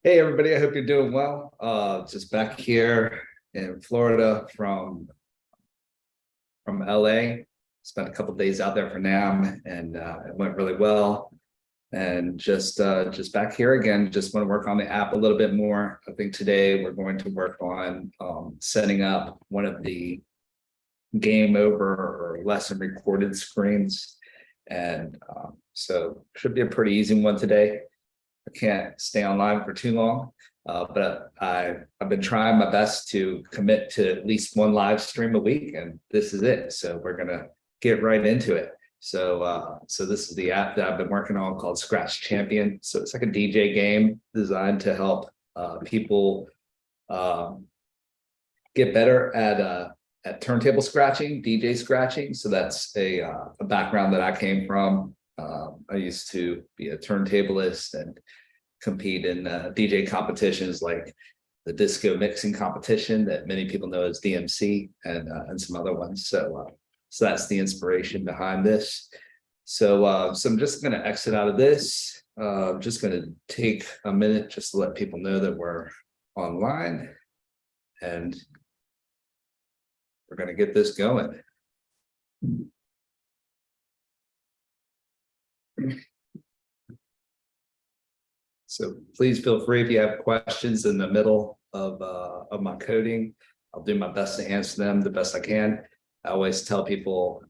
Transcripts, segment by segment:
Hey everybody, I hope you're doing well. Just back here in Florida from LA. Spent a couple of days out there for NAM and it went really well. And just back here again, just want to work on the app a little bit more. I think today we're going to work on setting up one of the game over or lesson recorded screens. And so should be a pretty easy one today. I can't stay online for too long, but I've been trying my best to commit to at least one live stream a week, and this is it. So we're gonna get right into it. So this is the app that I've been working on called Scratch Champion. So it's like a DJ game designed to help people get better at turntable scratching, DJ scratching. So that's a background that I came from. I used to be a turntablist and compete in DJ competitions like the disco mixing competition that many people know as DMC and some other ones. So that's the inspiration behind this. So I'm just going to exit out of this. I'm just going to take a minute just to let people know that we're online and we're going to get this going. So please feel free if you have questions in the middle of my coding. I'll do my best to answer them the best I can. I always tell people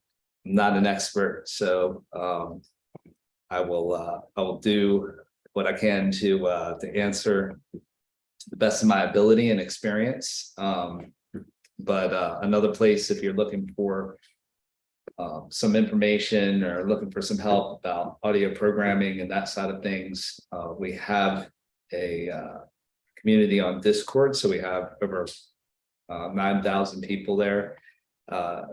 I'm not an expert, so I will do what I can to answer to the best of my ability and experience. But another place, if you're looking for some information or looking for some help about audio programming and that side of things, we have a community on Discord. So we have over 9,000 people there,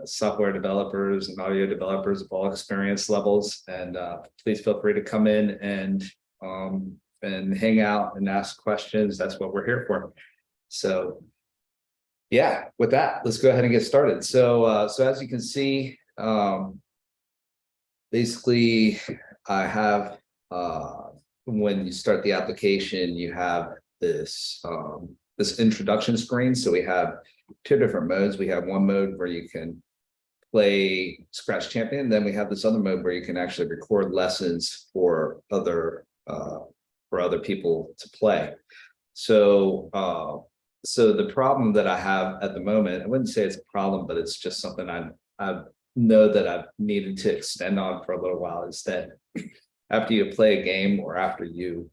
software developers and audio developers of all experience levels. And please feel free to come in and hang out and ask questions. That's what we're here for. So yeah, with that, let's go ahead and get started. So as you can see, basically I have when you start the application, you have this this introduction screen. So we have two different modes. We have one mode where you can play Scratch Champion, then we have this other mode where you can actually record lessons for other people to play. So the problem that I have at the moment, I wouldn't say it's a problem, but it's just something I know that I've needed to extend on for a little while, is that after you play a game or after you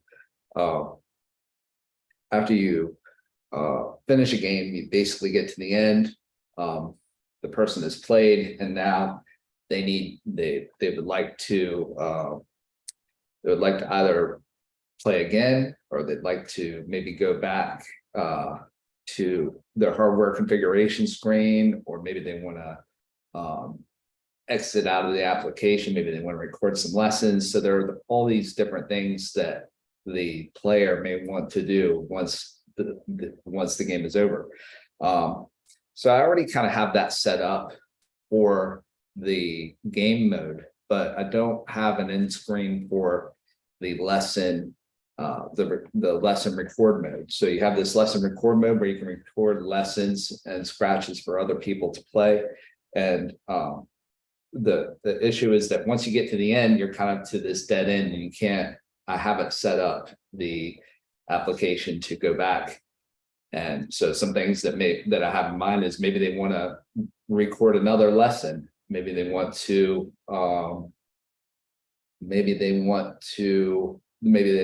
finish a game, you basically get to the end. The person has played, and now they would like to either play again, or they'd like to maybe go back to their hardware configuration screen, or maybe they want to exit out of the application. Maybe they want to record some lessons. So there are all these different things that the player may want to do once the game is over. So I already kind of have that set up for the game mode, but I don't have an end screen for the lesson, the lesson record mode. So you have this lesson record mode where you can record lessons and scratches for other people to play. And the issue is that once you get to the end, you're kind of to this dead end, and you can't. I haven't set up the application to go back. And so some things that I have in mind is maybe they want to record another lesson. Maybe they want to. Maybe they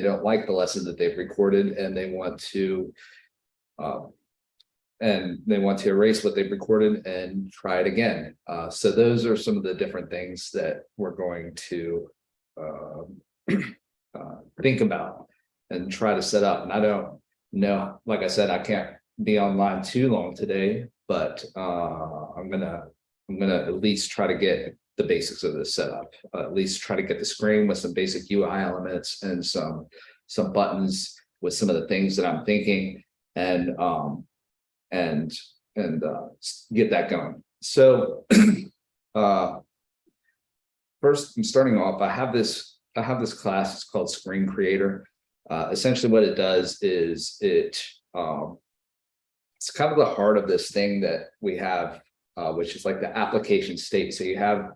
don't like the lesson that they've recorded, and they want to. And they want to erase what they've recorded and try it again. So those are some of the different things that we're going to think about and try to set up. And I don't know, like I said, I can't be online too long today, but I'm gonna at least try to get the basics of this set up. At least try to get the screen with some basic UI elements and some buttons with some of the things that I'm thinking, and get that going. So first, I'm starting off. I have this class. It's called Screen Creator. Essentially what it does is it's kind of the heart of this thing that we have, which is like the application state. So you have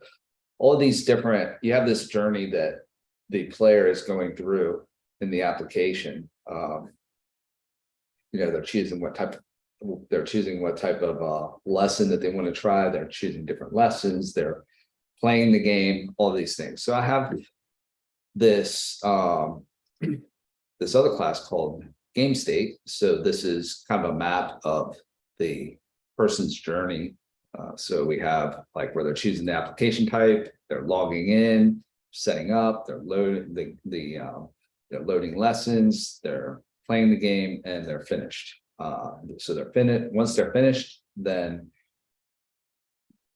all of these different, you have this journey that the player is going through in the application. They're choosing what type of lesson that they want to try. They're choosing different lessons. They're playing the game, all these things. So I have this this other class called game state. So this is kind of a map of the person's journey. So we have like where they're choosing the application type, they're logging in, setting up, they're loading they're loading lessons, they're playing the game, and they're finished. So they're finished. Once they're finished, then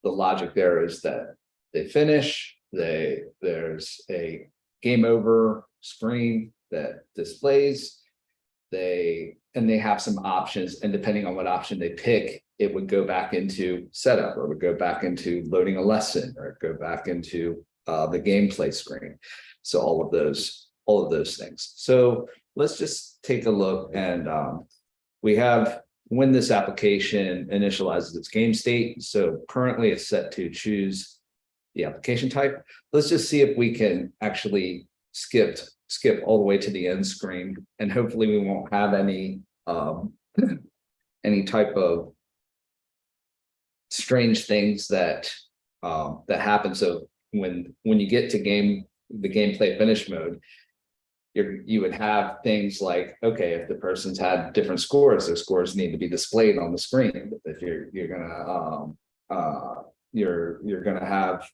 the logic there is that they finish. There's a game over screen that displays. They have some options, and depending on what option they pick, it would go back into setup, or would go back into loading a lesson, or go back into the gameplay screen. So all of those things. So let's just take a look, and we have when this application initializes its game state. So currently it's set to choose the application type. Let's just see if we can actually skip all the way to the end screen, and hopefully we won't have any type of strange things that happen. So when you get to the gameplay finish mode, you would have things like, okay, if the person's had different scores, their scores need to be displayed on the screen. If you're gonna have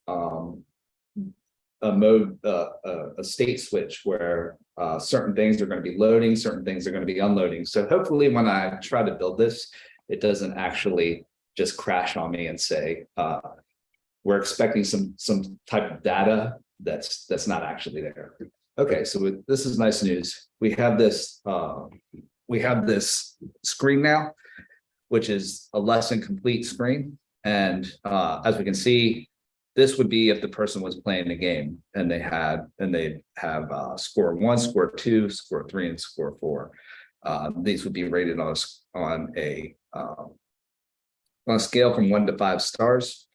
a state switch where certain things are going to be loading, certain things are going to be unloading. So hopefully when I try to build this, it doesn't actually just crash on me and say we're expecting some type of data that's not actually there. Okay, so this is nice news. We have this screen now, which is a lesson complete screen, and as we can see, this would be if the person was playing the game and they have score 1, score 2, score 3, and score 4. These would be rated on a scale from 1 to 5 stars.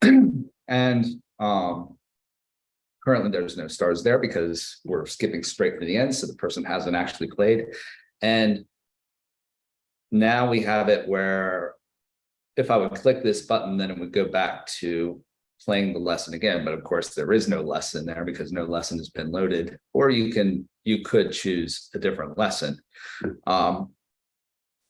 And currently there's no stars there because we're skipping straight to the end, so the person hasn't actually played. And now we have it where if I would click this button, then it would go back to playing the lesson again. But of course, there is no lesson there because no lesson has been loaded. Or you could choose a different lesson.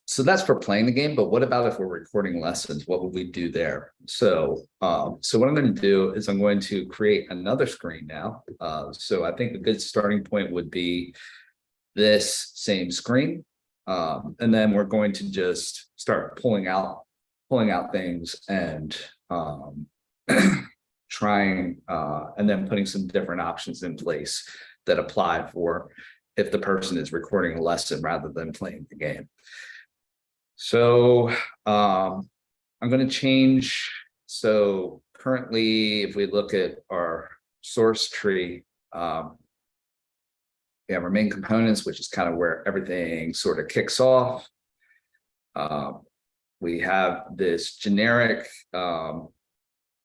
So that's for playing the game. But what about if we're recording lessons? What would we do there? So what I'm going to do is I'm going to create another screen now. So I think a good starting point would be this same screen. And then we're going to just start pulling out things and trying and then putting some different options in place that apply for if the person is recording a lesson rather than playing the game. So I'm going to change. So currently, if we look at our source tree, we have our main components, which is kind of where everything sort of kicks off. We have this generic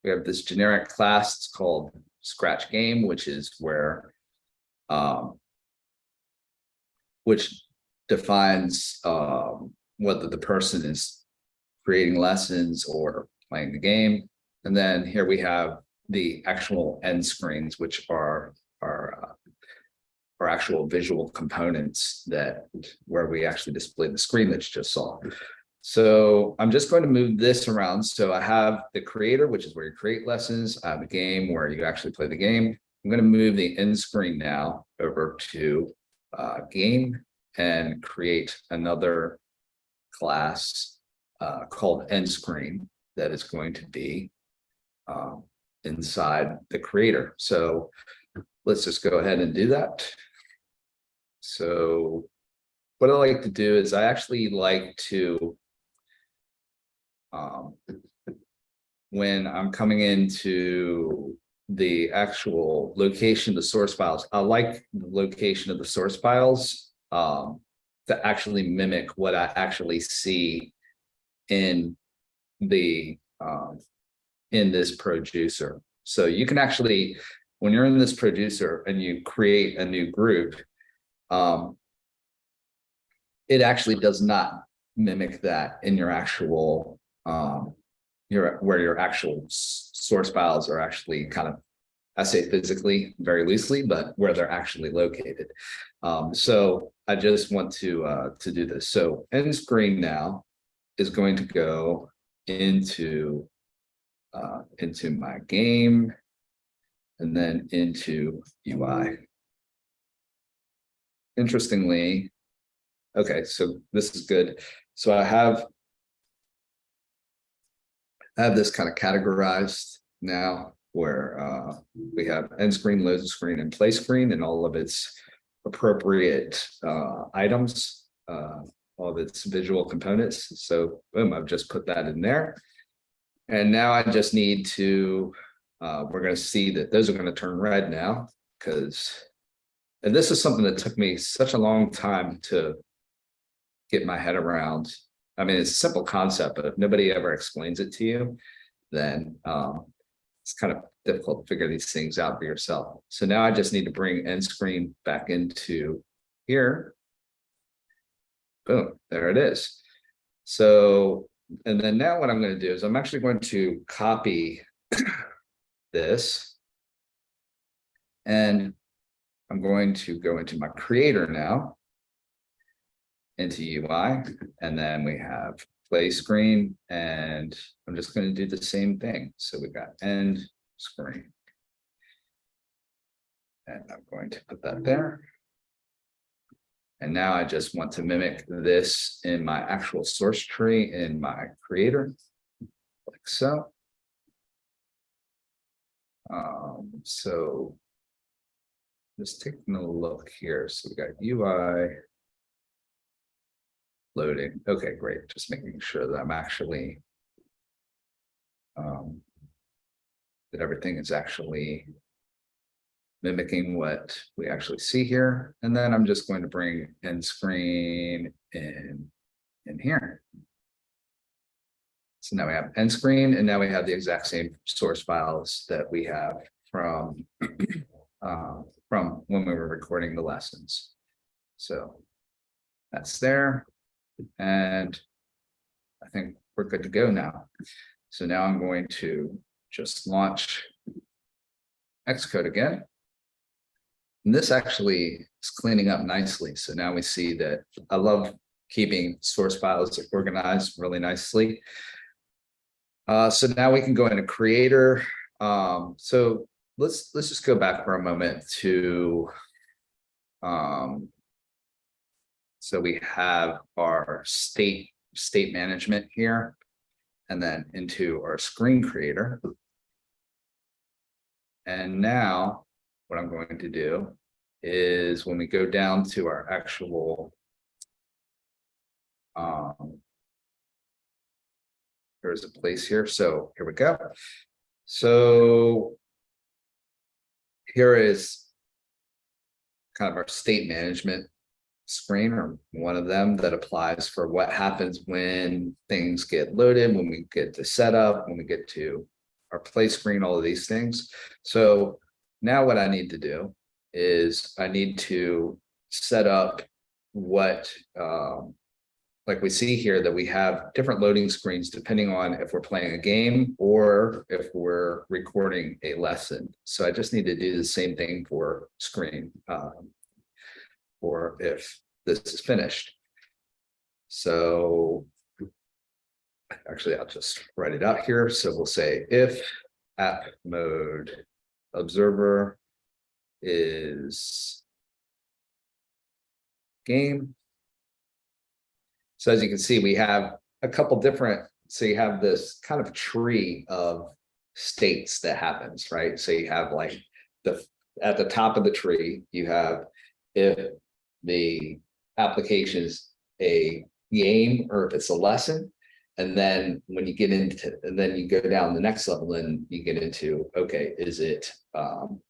class. It's called Scratch Game, which is where which defines whether the person is creating lessons or playing the game. And then here we have the actual end screens, which are actual visual components where we actually display the screen that you just saw. So I'm just going to move this around. So I have the creator, which is where you create lessons. I have a game where you actually play the game. I'm going to move the end screen now over to game and create another class called EndScreen that is going to be inside the creator. So let's just go ahead and do that. So what I like to do is I actually like to, when I'm coming into the actual location of the source files. I like the location of the source files to actually mimic what I actually see in the in this producer. So you can actually, when you're in this producer and you create a new group, it actually does not mimic that in your actual where your actual source files are actually kind of, I say physically very loosely, but where they're actually located. So I just want to do this. So EndScreen now is going to go into my game and then into UI. Interestingly, okay, so this is good. So I have this kind of categorized now where we have EndScreen, load screen, and play screen, and all of its appropriate items, all of its visual components. So boom, I've just put that in there. And now I just need to, we're going to see that those are going to turn red now, because, and this is something that took me such a long time to get my head around. I mean, it's a simple concept, but if nobody ever explains it to you, then it's kind of difficult to figure these things out for yourself. So now I just need to bring EndScreen back into here. Boom, there it is. So, and then now what I'm going to do is I'm actually going to copy this, and I'm going to go into my creator now, into UI, and then we have play screen, and I'm just going to do the same thing. So we got end screen, and I'm going to put that there. And now I just want to mimic this in my actual source tree in my creator, like so. So just taking a look here. So we got UI loading. Okay, great. Just making sure that I'm actually that everything is actually mimicking what we actually see here. And then I'm just going to bring EndScreen in here. So now we have EndScreen, and now we have the exact same source files that we have from when we were recording the lessons. So that's there. And I think we're good to go now. So now I'm going to just launch XCode again. And this actually is cleaning up nicely. So now we see that I love keeping source files organized really nicely. So now we can go into creator. So let's just go back for a moment to so we have our state management here, and then into our screen creator. And now what I'm going to do is when we go down to our actual there's a place here. So here we go. So here is kind of our state management screen, or one of them that applies for what happens when things get loaded, when we get to setup, when we get to our play screen, all of these things. So now what I need to do is I need to set up what like we see here, that we have different loading screens depending on if we're playing a game or if we're recording a lesson. So I just need to do the same thing for screen, or if this is finished. So actually, I'll just write it out here. So we'll say if app mode observer is game. So as you can see, we have a couple different, so you have this kind of tree of states that happens, right? So you have like at the top of the tree, you have if the application is a game or if it's a lesson. And then when you get into, and then you go down the next level and you get into, okay, is it now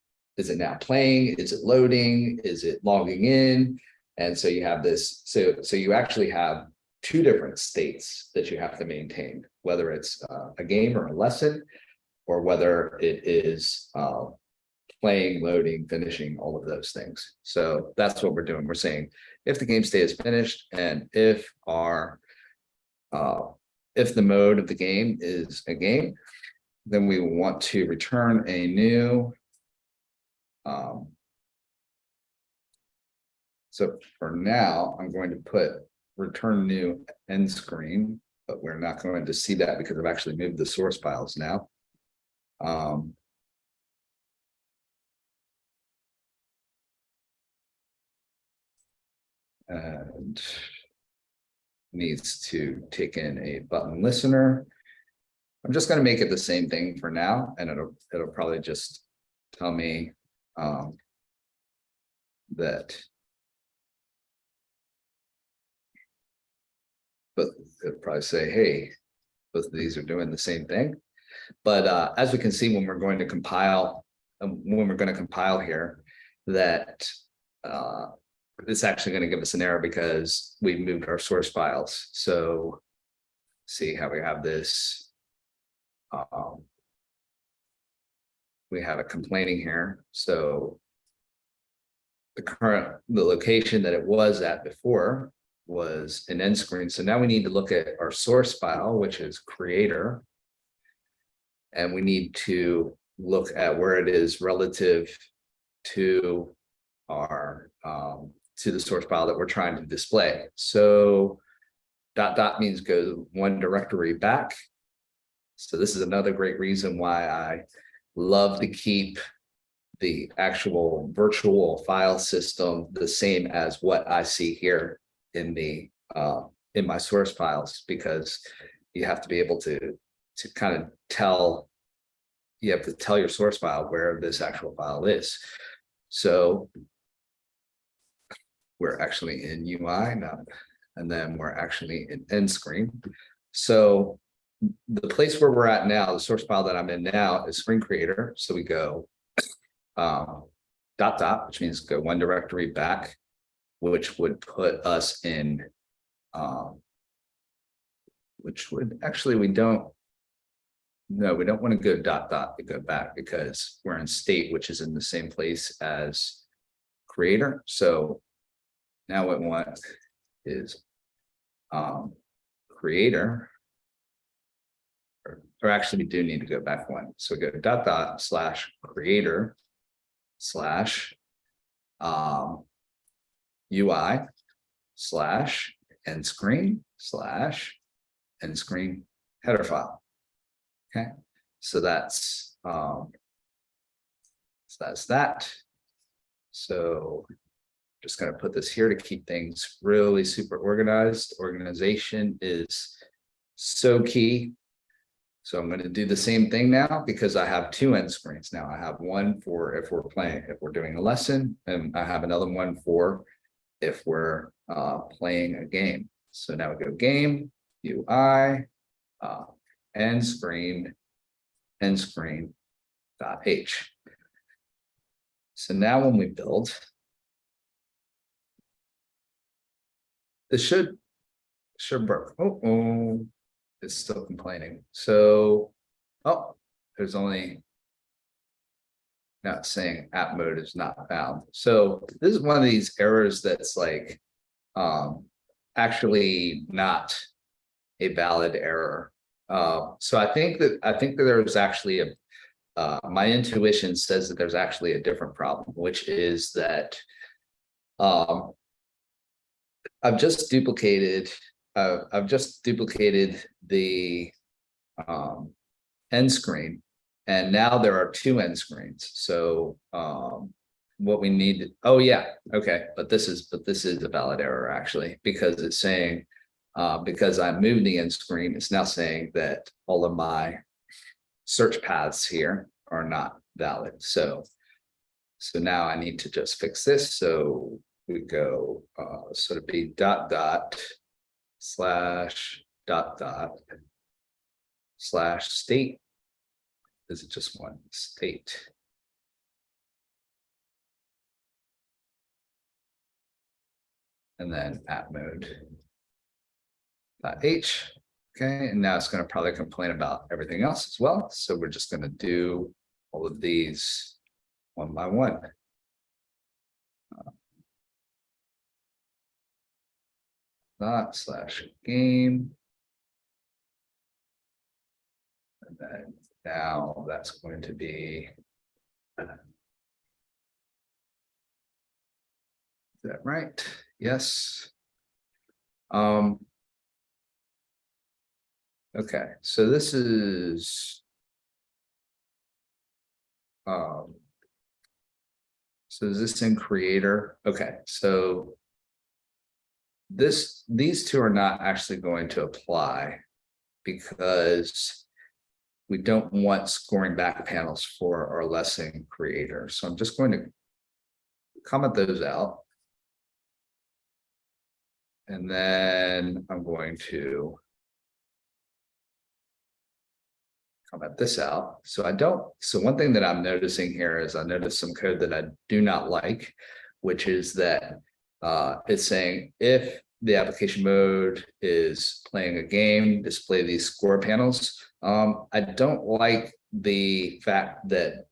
playing? Is it loading? Is it logging in? And so you have this, so you actually have two different states that you have to maintain, whether it's a game or a lesson, or whether it is playing, loading, finishing, all of those things. So that's what we're doing. We're saying if the game state is finished and if the mode of the game is a game, then we want to return a new. So for now, I'm going to put return new end screen, but we're not going to see that because I've actually moved the source files now. And needs to take in a button listener. I'm just going to make it the same thing for now, and it'll probably just tell me that. But it'll probably say, hey, both of these are doing the same thing. But as we can see, when we're going to compile, here, that it's actually going to give us an error because we moved our source files. So see how we have this. We have it complaining here. So the location that it was at before was an end screen. So now we need to look at our source file, which is creator. And we need to look at where it is relative to our to the source file that we're trying to display. So ... means go one directory back. So this is another great reason why I love to keep the actual virtual file system the same as what I see here in the in my source files, because you have to be able to kind of tell, you have to tell your source file where this actual file is. So we're actually in UI now, and then we're actually in EndScreen. So the place where we're at now, the source file that I'm in now is screen creator. So we go ... which means go one directory back, which would put us in which would actually, we don't want to go ... to go back, because we're in state, which is in the same place as creator. So now what we want is creator, or actually we do need to go back one. So we go ... slash creator slash UI slash EndScreen slash EndScreen header file. Okay, so that's that. So just going to put this here to keep things really super organized. Organization is so key. So I'm going to do the same thing now, because I have two end screens now. I have one for if we're doing a lesson, and I have another one for if we're playing a game. So now we go game, UI, EndScreen, EndScreen.h. So now when we build, this should work. Oh, it's still complaining. So, there's only not saying app mode is not found. So this is one of these errors that's like actually not a valid error. So I think that there's actually my intuition says that there's actually a different problem, which is that I've just duplicated the end screen, and now there are two end screens. So what we need, okay, but this is a valid error actually, because it's saying because I moved the end screen, it's now saying that all of my search paths here are not valid. So now I need to just fix this. So we go so to be ... slash dot slash state. Is it just one state? And then app mode .h. Okay, and now it's going to probably complain about everything else as well. So we're just going to do all of these one by one. Dot slash game. And then now that's going to be. Is that right? Yes. Okay, so this is so is this in creator? Okay, so these two are not actually going to apply because we don't want scoring back panels for our lesson creator. So I'm just going to comment those out. And then I'm going to comment this out. So one thing that I'm noticing here is I noticed some code that I do not like, which is that it's saying if the application mode is playing a game, display these score panels. I don't like the fact that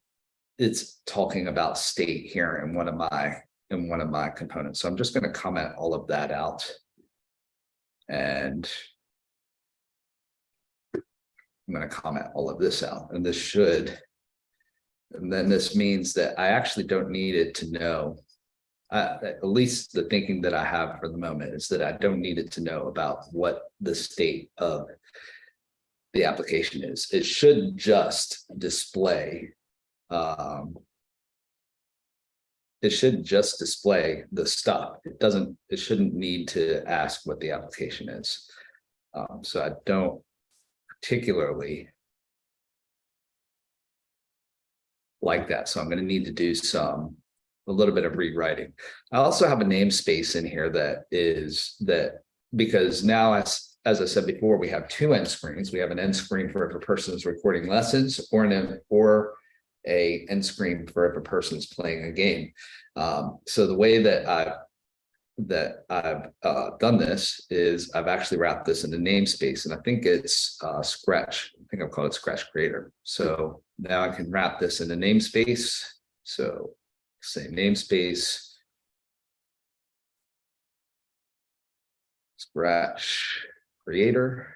it's talking about state here in one of my components. So I'm just going to comment all of that out. And I'm going to comment all of this out, and then this means that I actually don't need it to know, at least the thinking that I have for the moment is that I don't need it to know about what the state of the application is. It should just display, the stuff. It shouldn't need to ask what the application is. So I don't particularly like that. So I'm going to need to do a little bit of rewriting. I also have a namespace in here because now, as I said before, we have two end screens. We have an end screen for if a person is recording lessons, or a end screen for if a person is playing a game. So the way that I've done this is I've actually wrapped this in a namespace, and I think it's Scratch. I think I'll call it Scratch Creator. So now I can wrap this in a namespace. So say namespace Scratch Creator.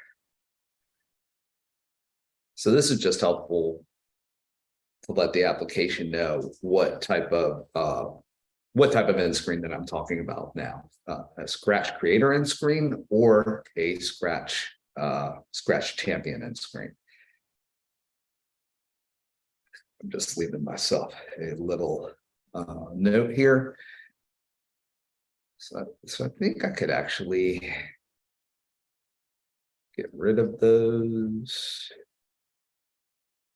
So this is just helpful to let the application know what type of end screen that I'm talking about now, a Scratch Creator end screen or a Scratch Champion end screen. I'm just leaving myself a little note here. So I think I could actually get rid of those. I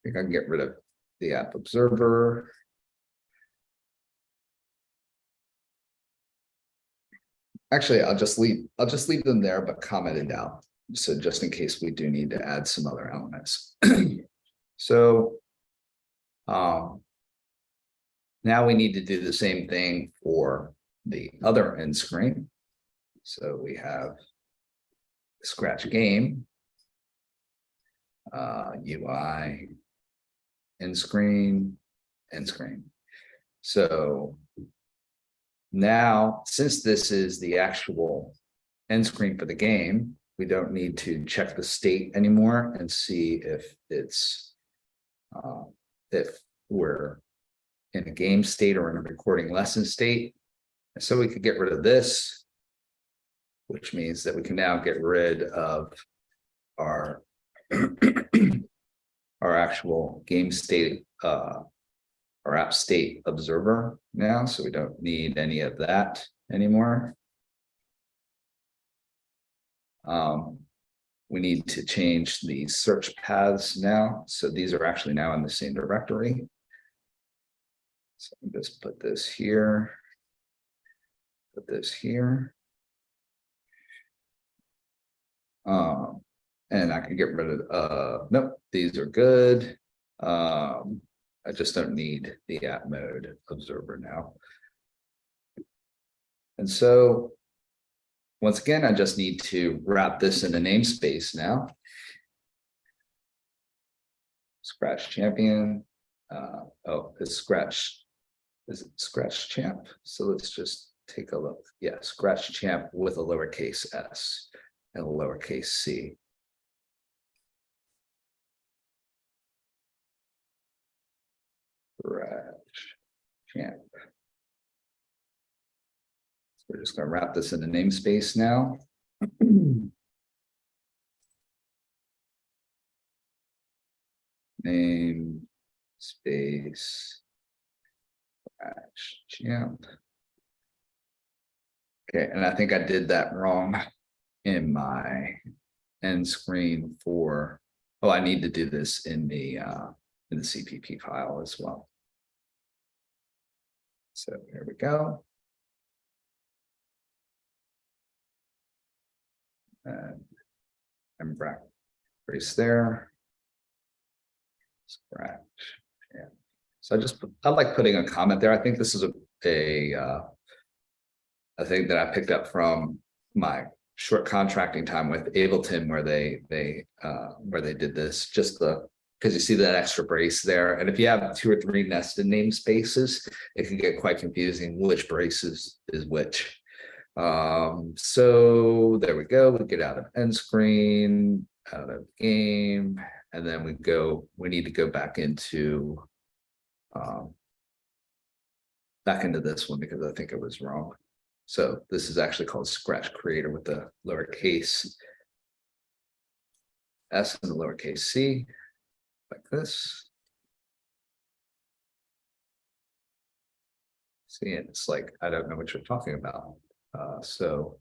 think I can get rid of the app observer. Actually, I'll just leave them there, but comment it out. So just in case we do need to add some other elements. So now we need to do the same thing for the other end screen. So we have Scratch Game, UI, end screen. So now, since this is the actual end screen for the game, we don't need to check the state anymore and see if it's if we're in a game state or in a recording lesson state. And so we could get rid of this, which means that we can now get rid of our our actual game state, our app state observer now. So we don't need any of that anymore. We need to change the search paths now. So these are actually now in the same directory. So just put this here, put this here. And I can get rid of, nope, these are good. I just don't need the app mode observer now. And so once again, I just need to wrap this in a namespace now. Scratch champion. Oh, it's scratch. Is it scratch champ? So let's just take a look. Yeah, scratch champ with a lowercase s and a lowercase c. Scratch champ. So we're just going to wrap this in the namespace now. Name space champ. Okay, and I think I did that wrong in my end screen for. Oh, I need to do this in the CPP file as well. So here we go. And brace there. Scratch. Yeah. So I like putting a comment there. I think this is a thing that I picked up from my short contracting time with Ableton, where they did this, just because you see that extra brace there. And if you have 2 or 3 nested namespaces, it can get quite confusing which brace is which. So there we go. We get out of end screen, out of game, and then we need to go back into this one because I think it was wrong. So this is actually called Scratch Creator with the lowercase s and the lowercase c, like this. See, and it's like, I don't know what you're talking about. So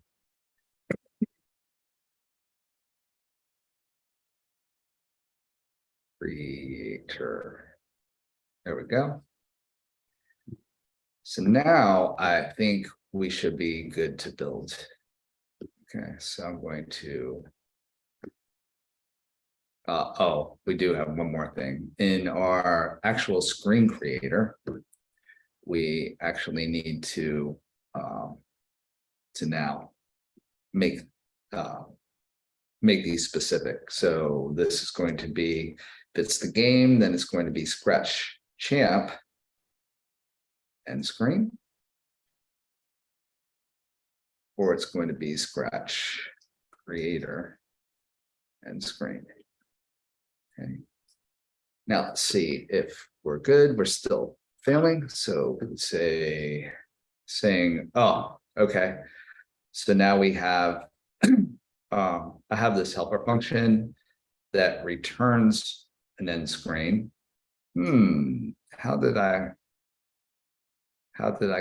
creator, there we go. So now I think we should be good to build. Okay, so I'm going to, oh, we do have one more thing. In our actual screen creator, we actually need to now make these specific. So this is going to be, if it's the game, then it's going to be Scratch Champ end screen, or it's going to be Scratch Creator end screen. Okay. Now let's see if we're good. We're still failing. So we would say saying, oh, okay. So now we have, I have this helper function that returns an end screen. How did I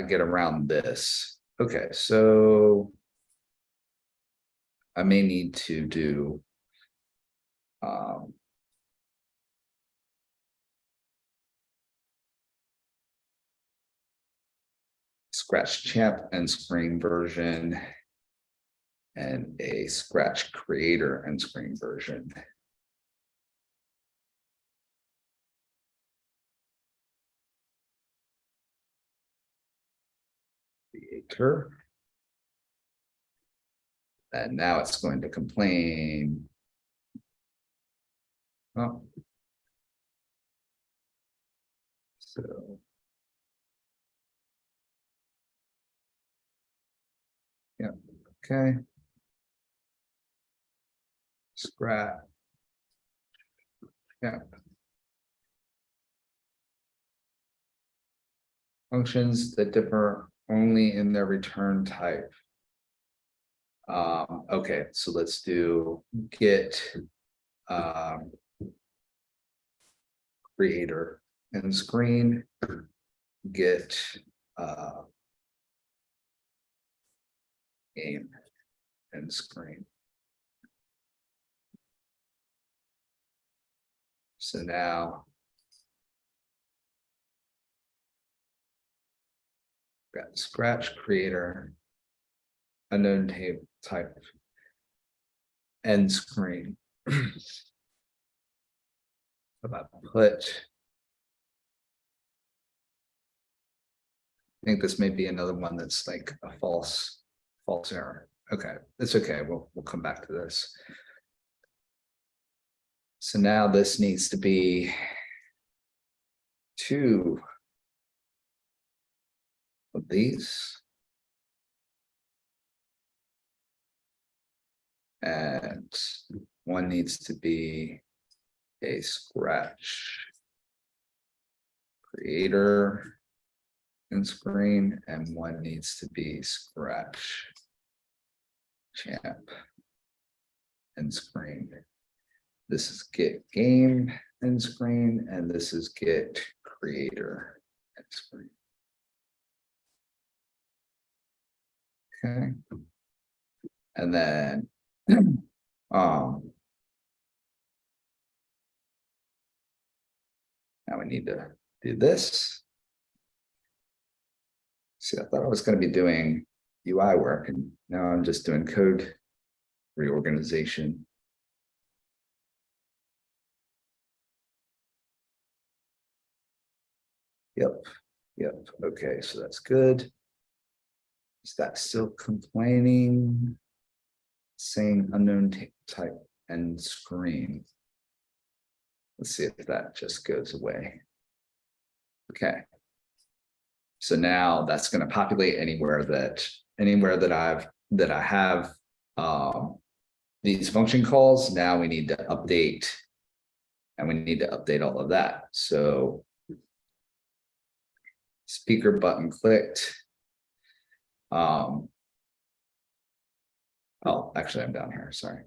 get around this? Okay, so I may need to do Scratch Champ end screen version and a Scratch Creator end screen version. Creator. And now it's going to complain. Oh. So. Yeah, okay. Scratch. Yeah. Functions that differ only in their return type. Okay, so let's do get creator and screen, get game and screen. So now got Scratch Creator, unknown type end screen. About put. I think this may be another one that's like a false error. Okay, it's okay. We'll come back to this. So now this needs to be 2 of these. And one needs to be a scratch creator EndScreen, and one needs to be scratch champ EndScreen. This is get game EndScreen, and this is get creator EndScreen. Okay. And then now we need to do this. See, I thought I was going to be doing UI work, and now I'm just doing code reorganization. Yep. Okay, so that's good. Is that still complaining? Saying unknown type EndScreen. Let's see if that just goes away. Okay. So now that's going to populate anywhere that I have these function calls. Now we need to update, and we need to update all of that. So speaker button clicked. Oh, actually, I'm down here. Sorry.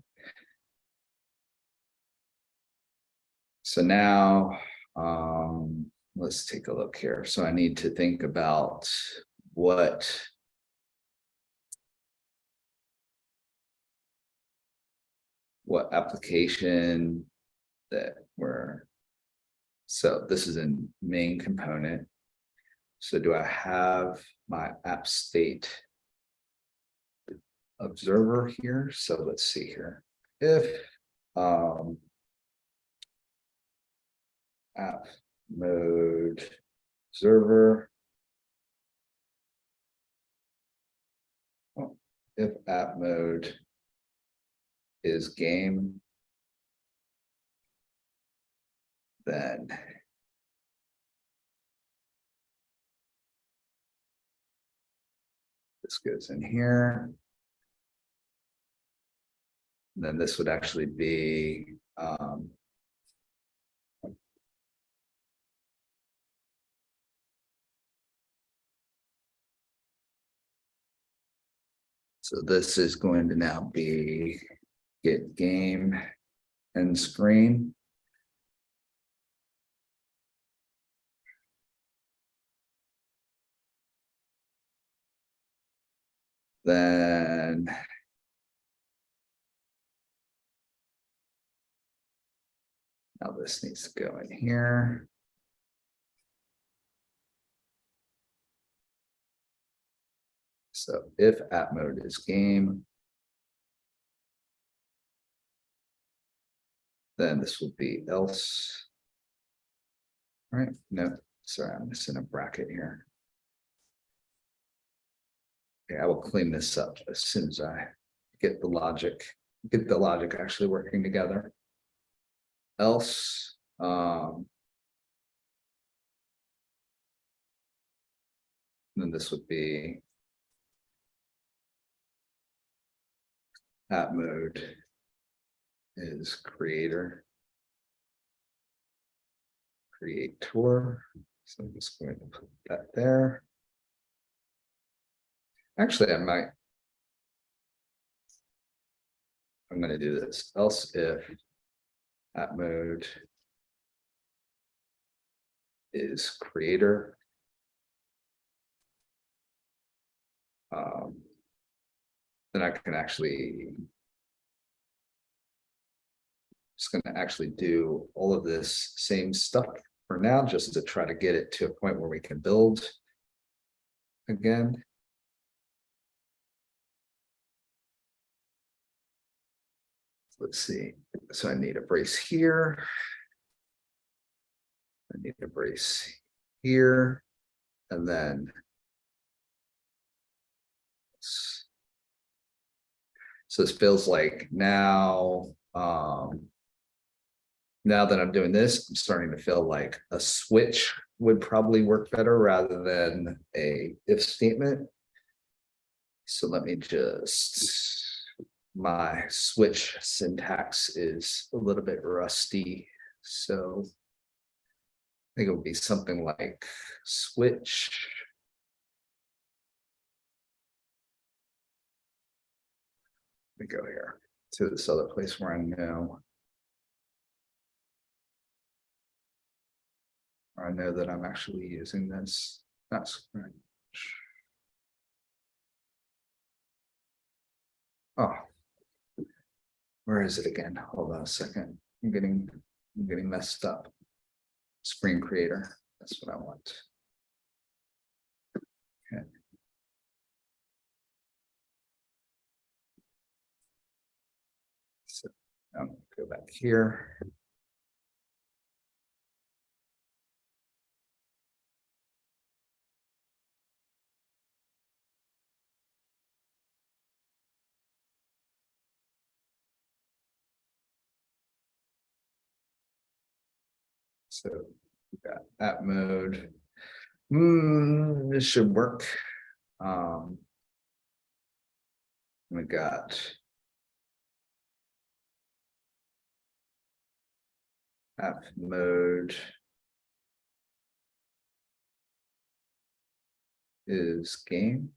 So now, let's take a look here. So I need to think about what application that we're, so this is a main component. So do I have my app state observer here? So let's see here. If app mode observer, if app mode is game, then this goes in here. Then this would actually be so this is going to now be get game EndScreen. Then now this needs to go in here. So if app mode is game, then this will be else. All right, no, sorry, I'm missing a bracket here. Okay, I will clean this up as soon as I get the logic actually working together. Else, then this would be app mode is creator, creator. So I'm just going to put that there. Actually, I'm going to do this. Else if app mode is creator, then I can actually just going to actually do all of this same stuff for now, just to try to get it to a point where we can build again. let's see. So I need a brace here. I need a brace here, and then. So this feels like now, now that I'm doing this, I'm starting to feel like a switch would probably work better rather than a if statement. So let me just, my switch syntax is a little bit rusty. So I think it would be something like switch. Let me go here to this other place where I know. I know that I'm actually using this. That's right. Oh, where is it again? Hold on a second. I'm getting messed up. Screen creator. That's what I want. Okay. So I'm gonna go back here. So we got app mode. This should work. We got app mode is game.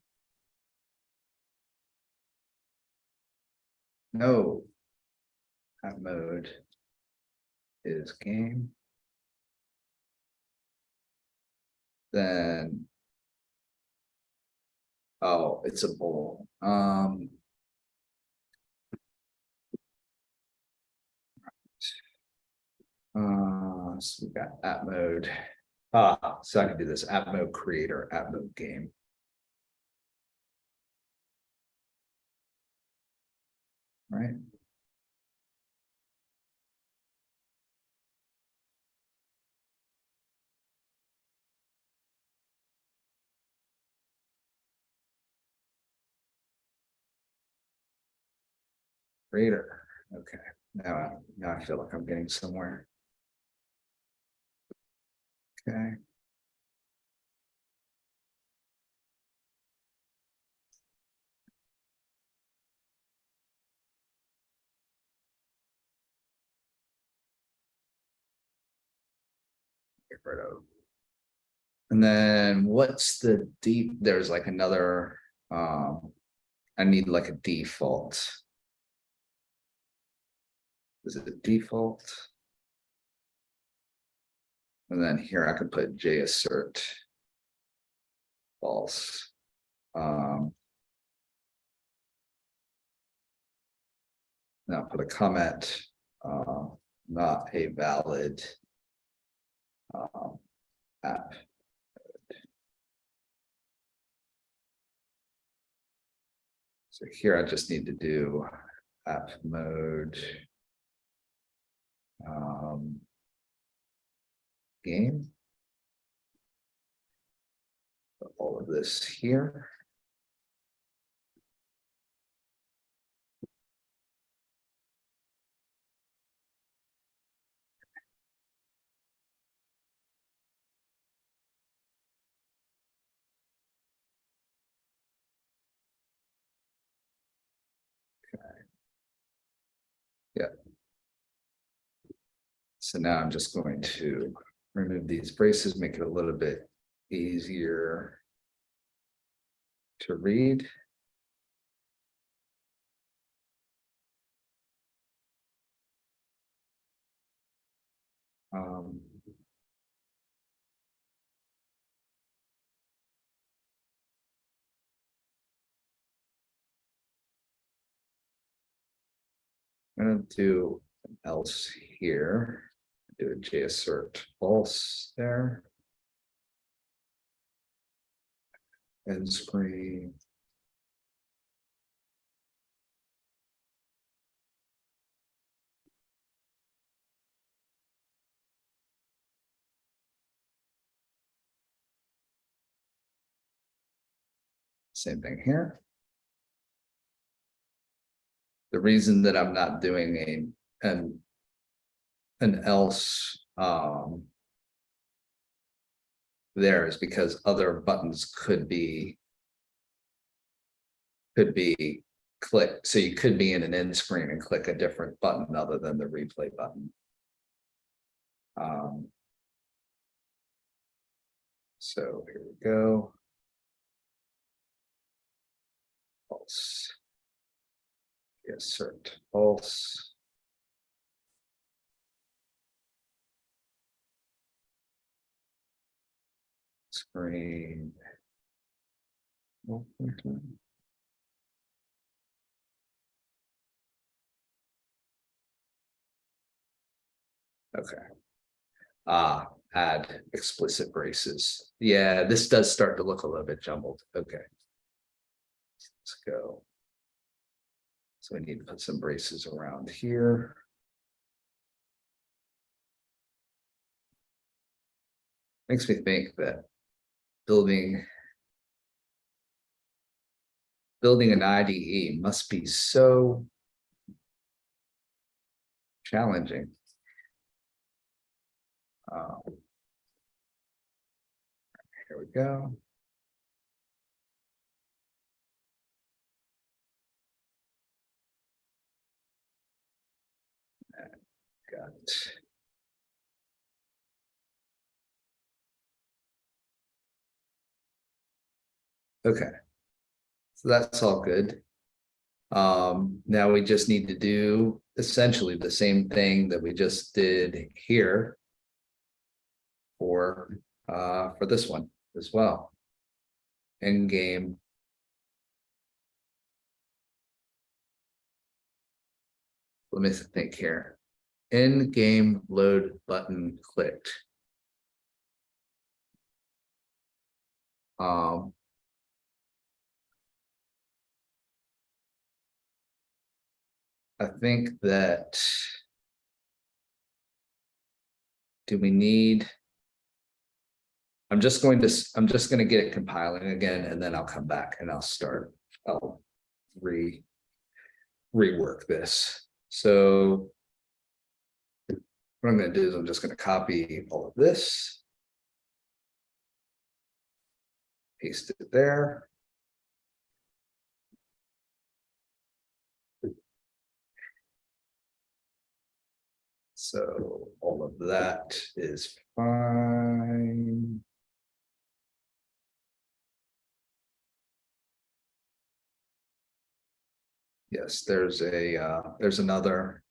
No, app mode is game. Then, oh, it's a bowl. So we got app mode. So I can do this app mode creator, app mode game. Right. Creator. Okay. Now I feel like I'm getting somewhere. Okay. Get rid of. And then what's the deep? There's like another, I need like a default. Is it a default? And then here I could put Jassert false. Now put a comment, not a valid app. So here I just need to do app mode game. Put all of this here. Yeah. So now I'm just going to remove these braces, make it a little bit easier to read. I'm going to do an else here. Do a Jassert false there. EndScreen. Same thing here. The reason that I'm not doing an else there is because other buttons could be clicked. So you could be in an end screen and click a different button other than the replay button. So here we go. Pulse. Jassert pulse. Screen. Okay. Add explicit braces. Yeah, this does start to look a little bit jumbled. Okay. Let's go. So we need to put some braces around here. Makes me think that building an IDE must be so challenging. Here we go. Got it. Okay, so that's all good. Now we just need to do essentially the same thing that we just did here for this one as well. End game. Let me think here. End game load button clicked. I think that do we need? I'm just going to get it compiling again, and then I'll come back and I'll rework this. So what I'm going to do is I'm just going to copy all of this, paste it there. So all of that is fine. Yes, there's another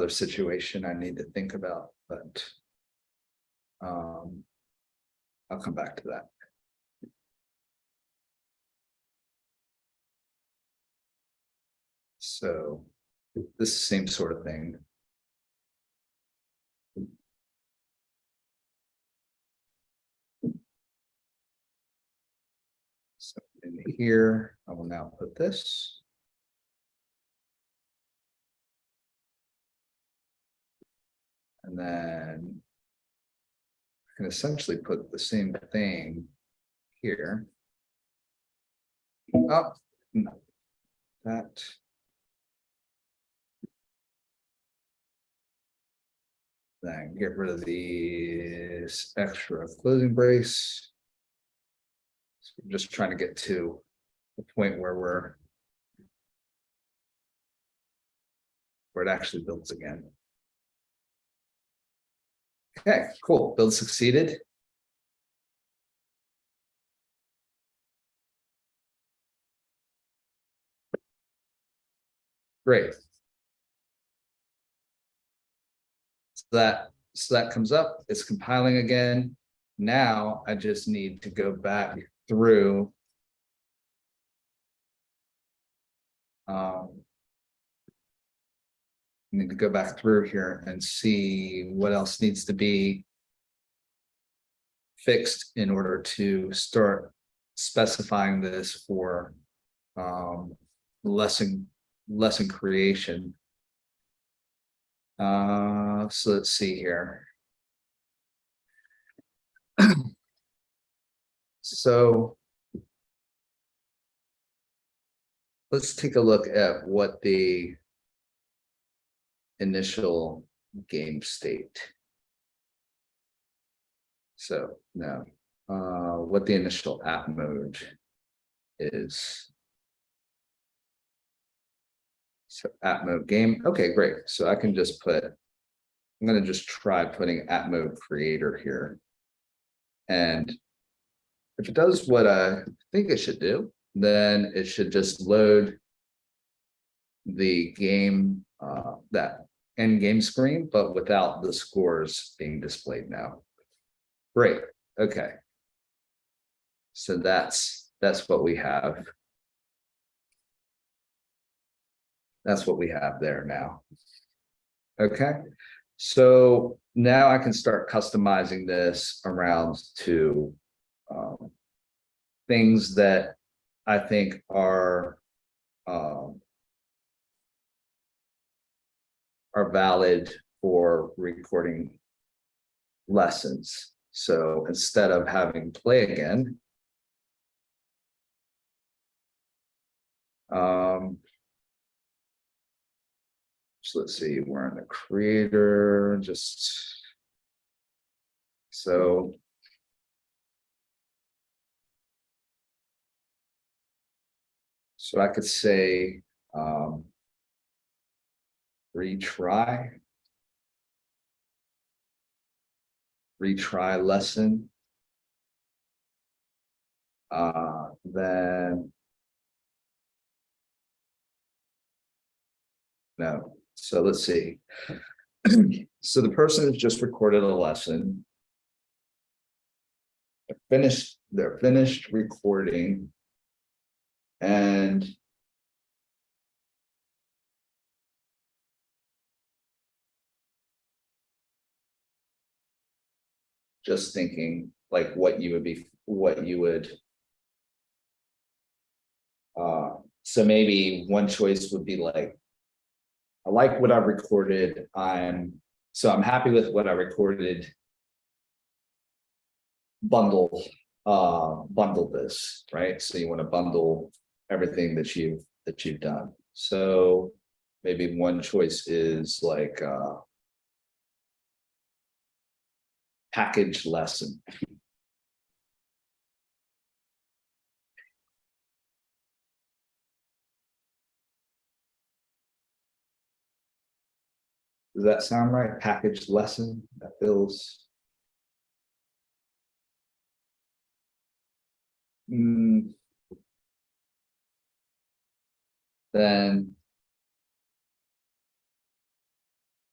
situation I need to think about, but I'll come back to that. So this is the same sort of thing. So in here, I will now put this. And then I can essentially put the same thing here. Oh, no, that. Then get rid of these extra closing brace. So I'm just trying to get to the point where it actually builds again. Okay, cool. Build succeeded. Great. So that comes up, it's compiling again. Now I just need to go back through. Need to go back through here and see what else needs to be fixed in order to start specifying this for lesson creation. So let's see here. So let's take a look at what the initial game state. So now, what the initial app mode is. So app mode game. Okay, great. So I can just put, I'm going to just try putting app mode creator here. And if it does what I think it should do, then it should just load the game, that end game screen, but without the scores being displayed now. Great. Okay. So that's what we have. That's what we have there now. Okay. So now I can start customizing this around to things that I think are valid for recording lessons. So instead of having play again, so let's see, we're in the creator, just so I could say retry lesson, then no. So let's see. So the person has just recorded a lesson. They're finished recording, and just thinking like what you would so maybe one choice would be like, I like what I recorded. I'm happy with what I recorded. Bundle this, right? So you want to bundle everything that you've done. So maybe one choice is like package lesson. Does that sound right? Package lesson? That feels then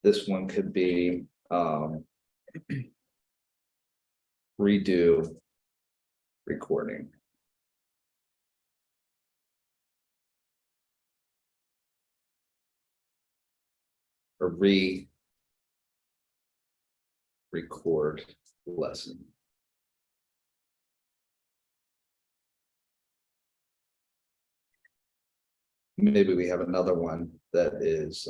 this one could be redo recording. Or record lesson. Maybe we have another one that is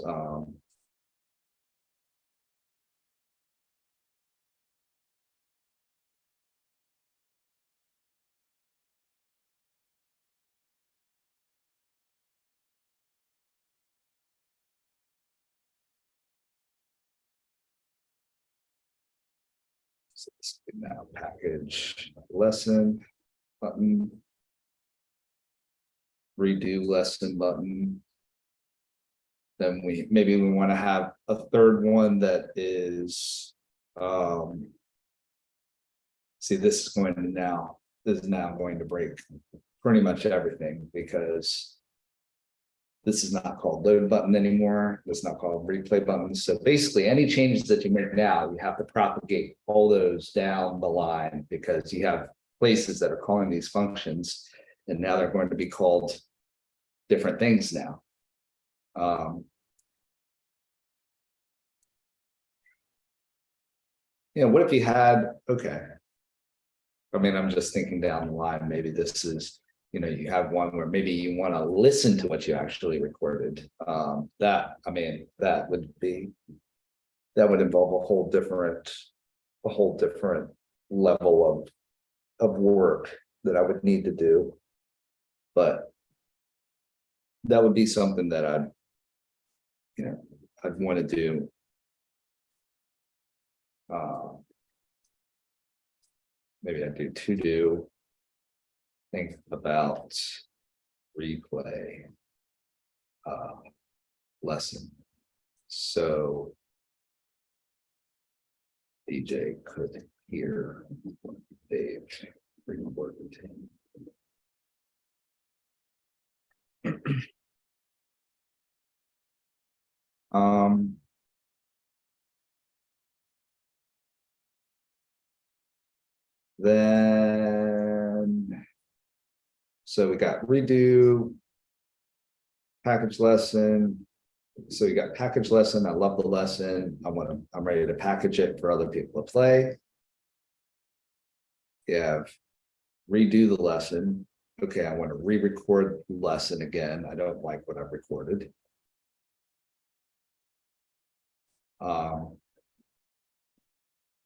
so now package lesson button, redo lesson button. Then maybe we want to have a third one that is see, this is now going to break pretty much everything, because this is not called load button anymore. It's not called replay button. So basically any changes that you make now, you have to propagate all those down the line, because you have places that are calling these functions, and now they're going to be called different things now. What if you had, okay. I mean, I'm just thinking down the line, maybe this is, you have one where maybe you want to listen to what you actually recorded. That would involve a whole different level of work that I would need to do. But that would be something that I'd want to do. Maybe I do to do. Think about replay lesson. So DJ could hear what they've recorded. Then, so we got redo, package lesson. So you got package lesson. I love the lesson. I'm ready to package it for other people to play. Yeah, redo the lesson. Okay, I want to re-record the lesson again. I don't like what I've recorded.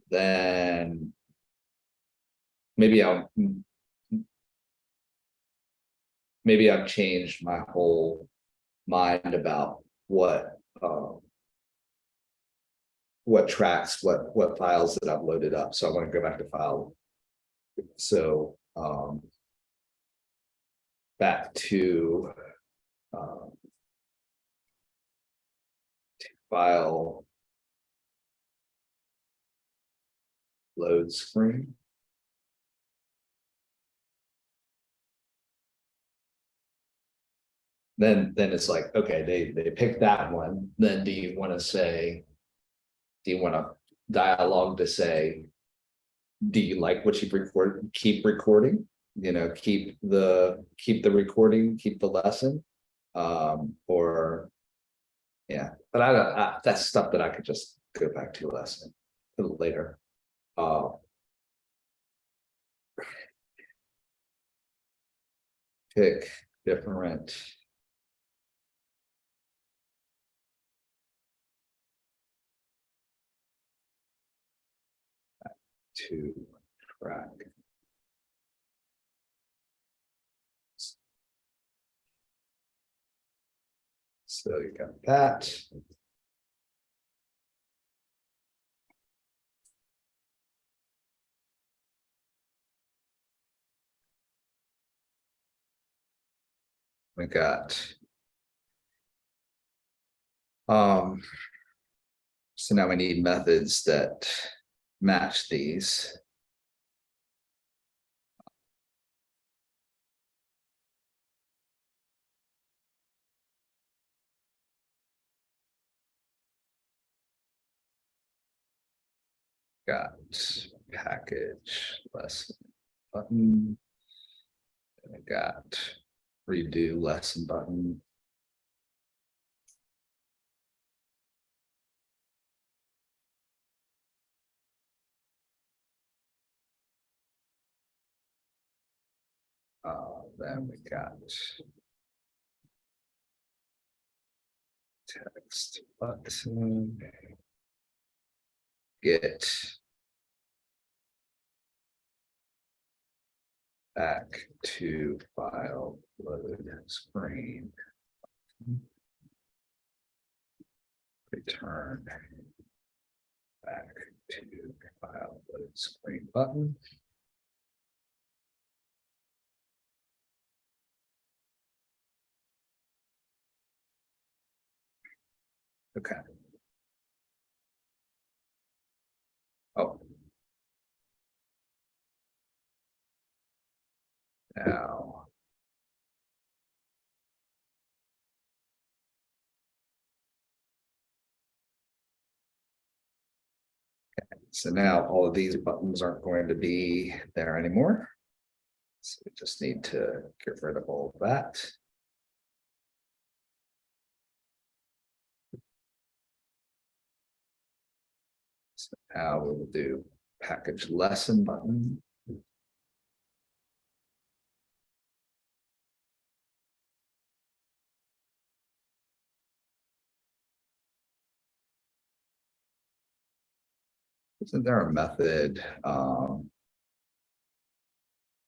Then maybe I've changed my whole mind about what tracks, what files that I've loaded up. So I want to go back to file. So back to file load screen. Then it's like, okay, they picked that one. Then do you want to dialogue to say, do you like what you've recorded? Keep recording, keep the recording, keep the lesson. Or yeah, but that's stuff that I could just go back to lesson a little later. Pick different to track. So you got that. We got so now we need methods that match these. Got package lesson button. And I got redo lesson button. Then we got text button. Get back to file load screen. Return back to file load screen button. Okay. Oh. Now. Okay. So now all of these buttons aren't going to be there anymore. So we just need to get rid of all of that. So now we'll do package lesson button. Isn't there a method?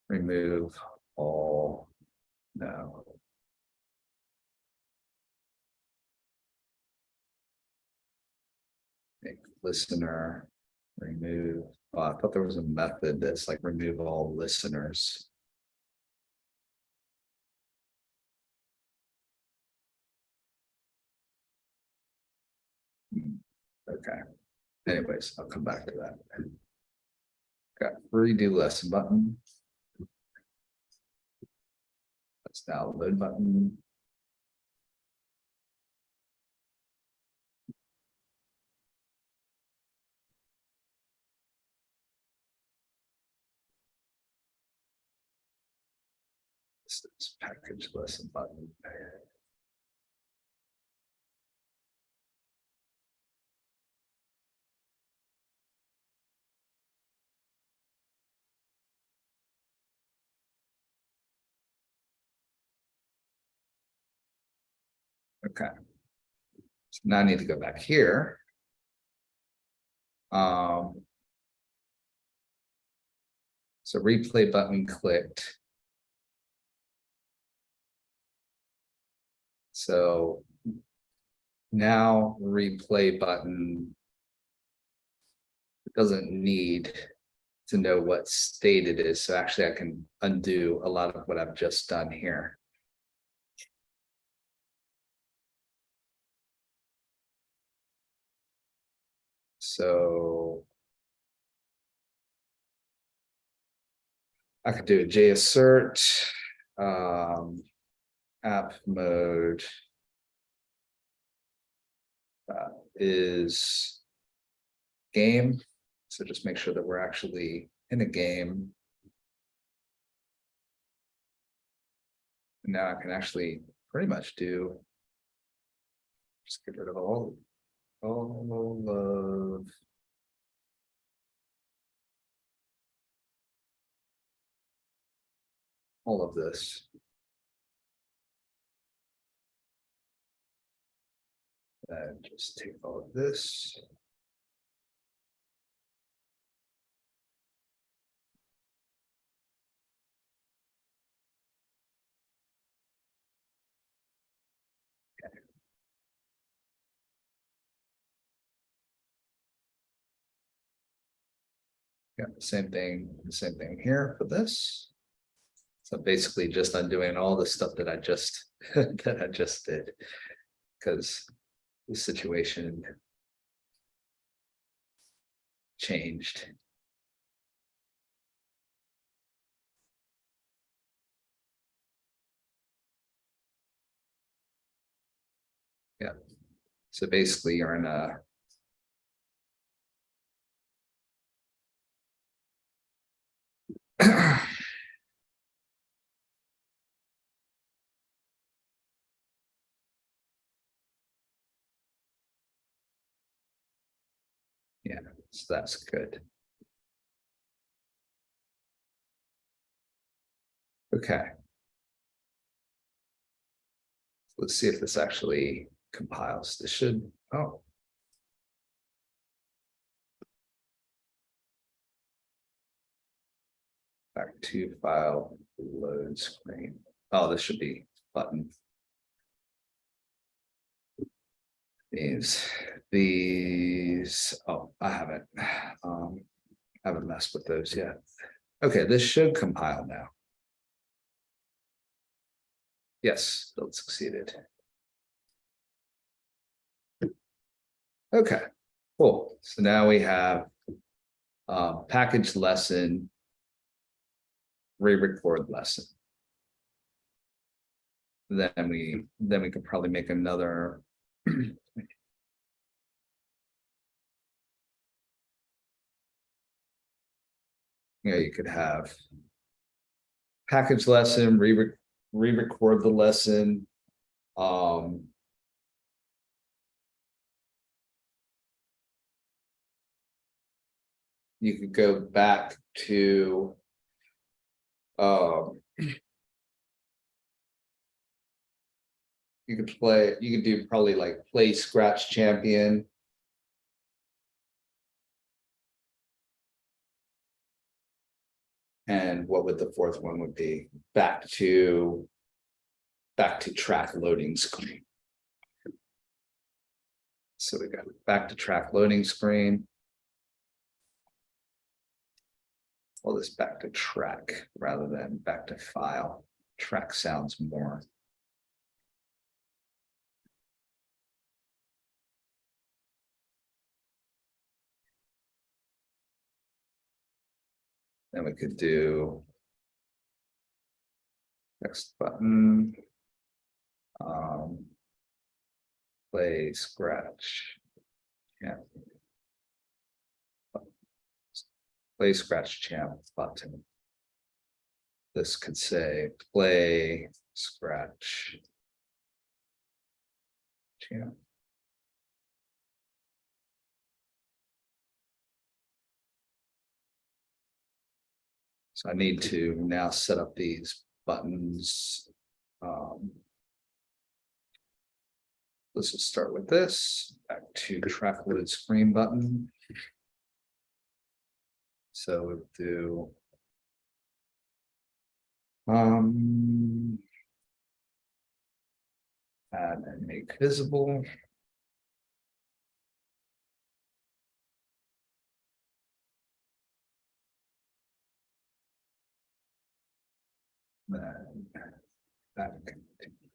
Remove all, no. Make listener, remove, oh, I thought there was a method that's like remove all listeners. Okay, anyways, I'll come back to that. Got redo lesson button. That's now load button. This is package lesson button. Okay. So now I need to go back here. So replay button clicked. So now replay button doesn't need to know what state it is. So actually I can undo a lot of what I've just done here. So I could do a Jassert, app mode is game. So just make sure that we're actually in a game. And now I can actually pretty much do, just get rid of all of this. And just take all of this. Yeah, the same thing here for this. So basically just undoing all the stuff that I just that I just did, because the situation changed. Yeah. So basically you're in a yeah, so that's good. Okay. Let's see if this actually compiles. This should, oh. Back to file load screen. Oh, this should be button. These, oh, I haven't messed with those yet. Okay, this should compile now. Yes, build succeeded. Okay, cool. So now we have package lesson, re-record lesson. Then we could probably make another. Yeah, you could have package lesson, re-record the lesson. You could go back to you could do probably like play scratch champion. And what would the fourth one would be? Back to track loading screen. So we got back to track loading screen. All this back to track rather than back to file. Track sounds more. Then we could do next button. Play scratch. Yeah. Play scratch champ button. This could say play scratch champ. So I need to now set up these buttons. Let's just start with this, back to track loaded screen button. So we'll do add and make visible. Then back to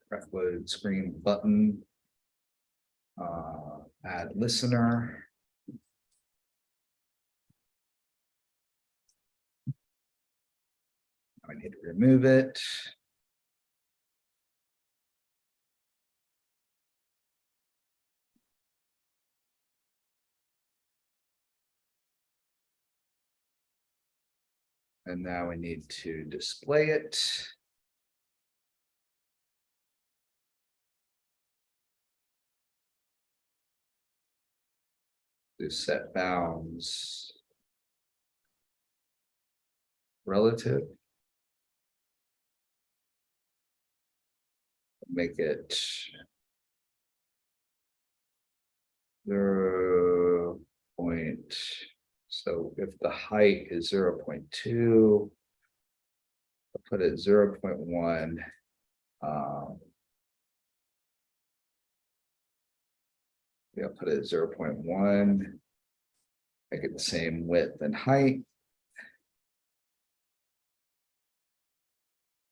track loaded screen button. Add listener. I need to remove it. And now we need to display it. Do set bounds relative. Make it 0. So if the height is 0.2, I'll put it 0.1. I'll put it at 0.1. Make it the same width and height.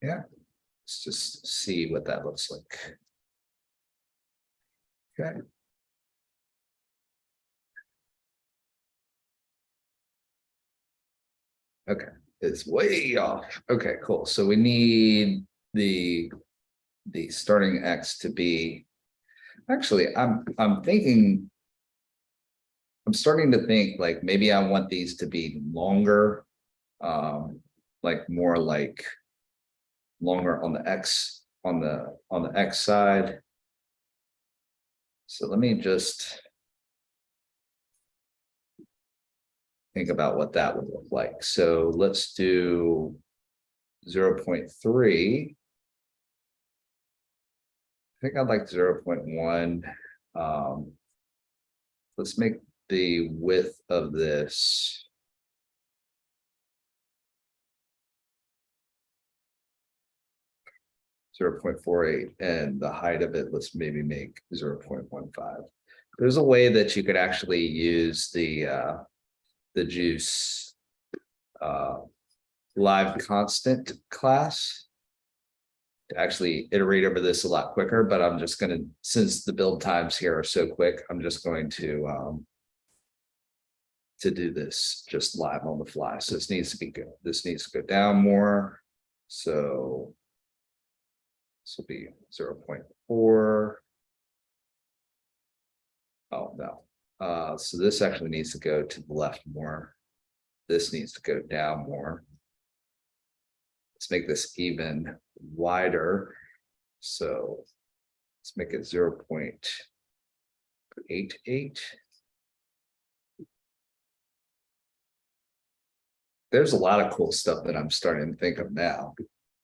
Yeah, let's just see what that looks like. Okay. Okay, it's way off. Okay, cool. So we need the starting X to be. Actually, I'm starting to think like maybe I want these to be longer, like more like longer on the X on the X side. So let me just think about what that would look like. So let's do 0.3. I think I'd like 0.1. Let's make the width of this 0.48 and the height of it, let's maybe make 0.15. There's a way that you could actually use the JUCE live constant class to actually iterate over this a lot quicker, but I'm just going to, since the build times here are so quick, I'm just going to do this just live on the fly. So this needs to be good. This needs to go down more. So this will be 0.4. Oh no. So this actually needs to go to the left more. This needs to go down more. Let's make this even wider. So let's make it 0.88. There's a lot of cool stuff that I'm starting to think of now.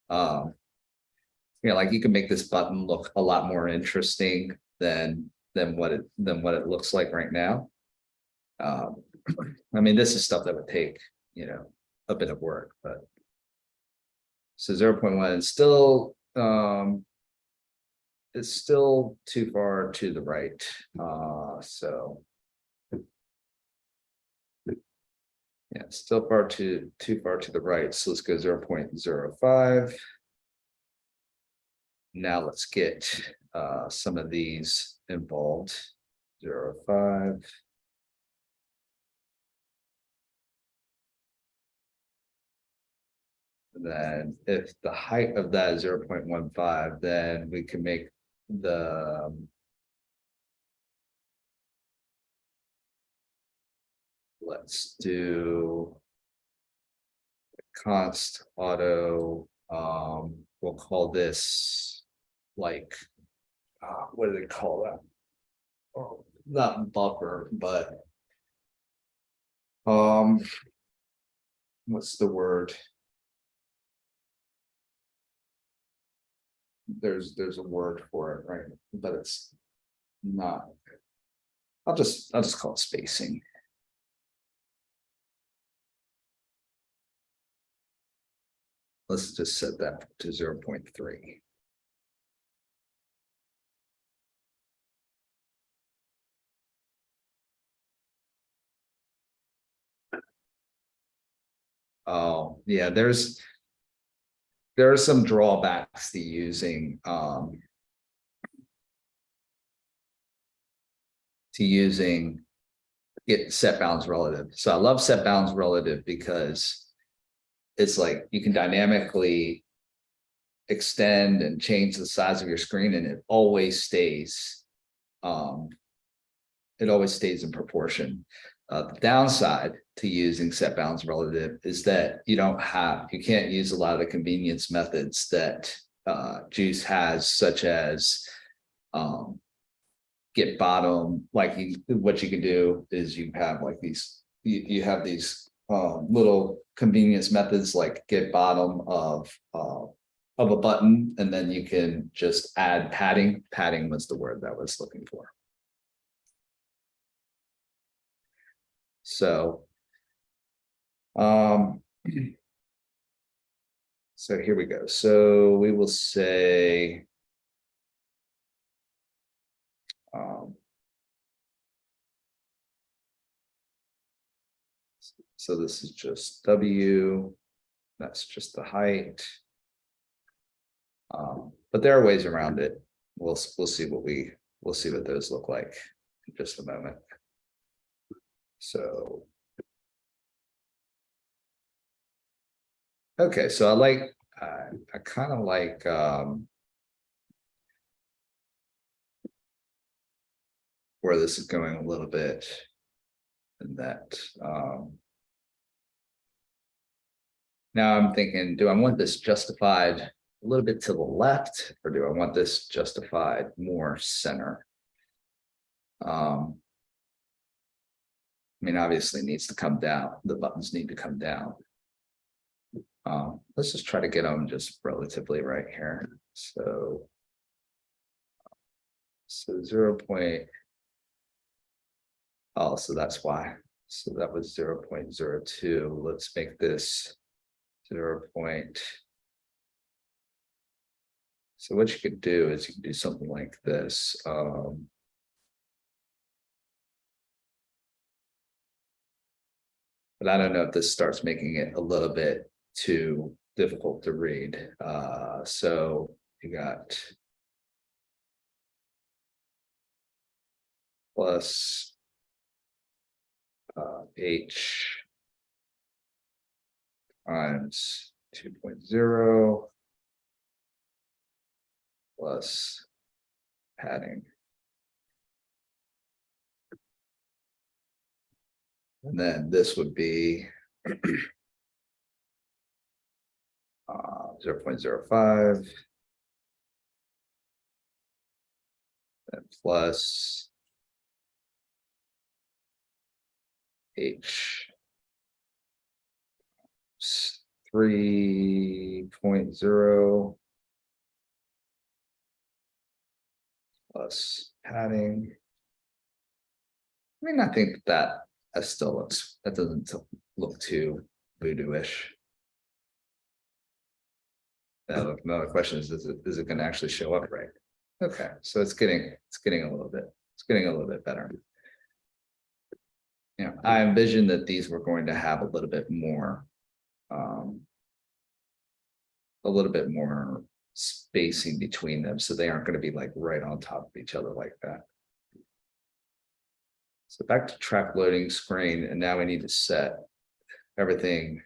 Like you can make this button look a lot more interesting than what it looks like right now. I mean, this is stuff that would take, a bit of work, but So 0.1 is still it's still too far to the right. So yeah, it's still too far to the right. So let's go 0.05. Now let's get some of these involved. 0.5. And then if the height of that is 0.15, then we can make the let's do const auto. We'll call this like what do they call that? Oh, not buffer, but what's the word? There's a word for it, right? But it's not. I'll just call it spacing. Let's just set that to 0.3. Oh, yeah, there are some drawbacks to using get set bounds relative. So I love set bounds relative because it's like you can dynamically extend and change the size of your screen, and it always stays in proportion. The downside to using set bounds relative is that you can't use a lot of the convenience methods that JUCE has, such as get bottom. Like what you can do is you have like these little convenience methods like get bottom of a button, and then you can just add padding. Padding was the word that I was looking for. So so here we go. So we will say so this is just W, that's just the height. But there are ways around it. We'll see what those look like in just a moment. So okay, so I kind of like where this is going a little bit, and that now I'm thinking, do I want this justified a little bit to the left, or do I want this justified more center? I mean, obviously it needs to come down. The buttons need to come down. Let's just try to get them just relatively right here. So 0. Oh, so that's why. So that was 0.02. Let's make this 0. So what you could do is you can do something like this. But I don't know if this starts making it a little bit too difficult to read. So you got plus H times 2.0 plus padding. And then this would be 0.05 and plus H 3.0 plus padding. I mean, I think that that doesn't look too voodoo-ish. Now the question is it gonna actually show up right? Okay, so it's getting a little bit better. You know, I envisioned that these were going to have a little bit more spacing between them, so they aren't going to be like right on top of each other like that. So back to track loading screen, and now we need to set everything.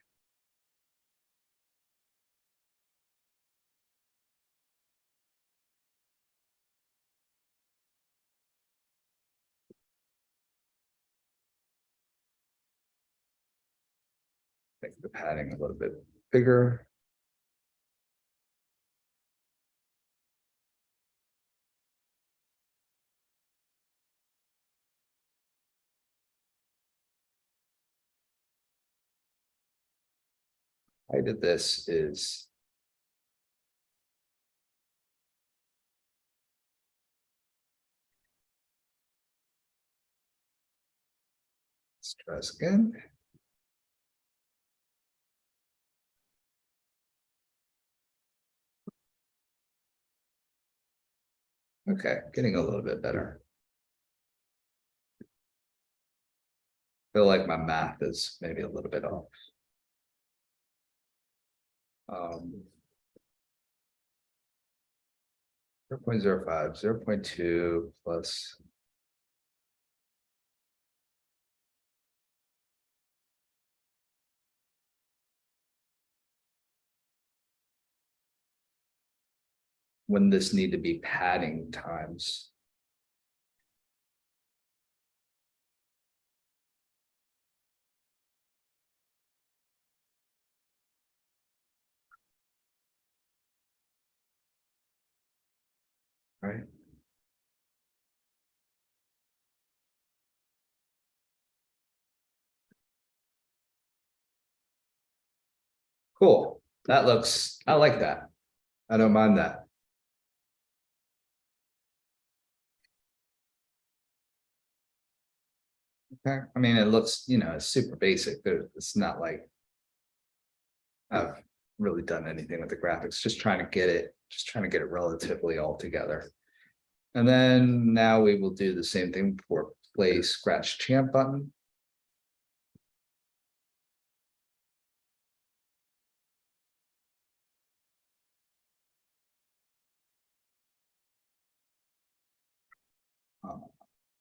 Make the padding a little bit bigger. Height of this is let's try this again. Okay, getting a little bit better. Feel like my math is maybe a little bit off. 0.05, 0.2 plus. When this need to be padding times. Right. Cool. That looks, I like that. I don't mind that. Okay. I mean, it looks, you know, it's super basic. It's not like I've really done anything with the graphics, just trying to get it relatively all together. And then now we will do the same thing for play scratch champ button.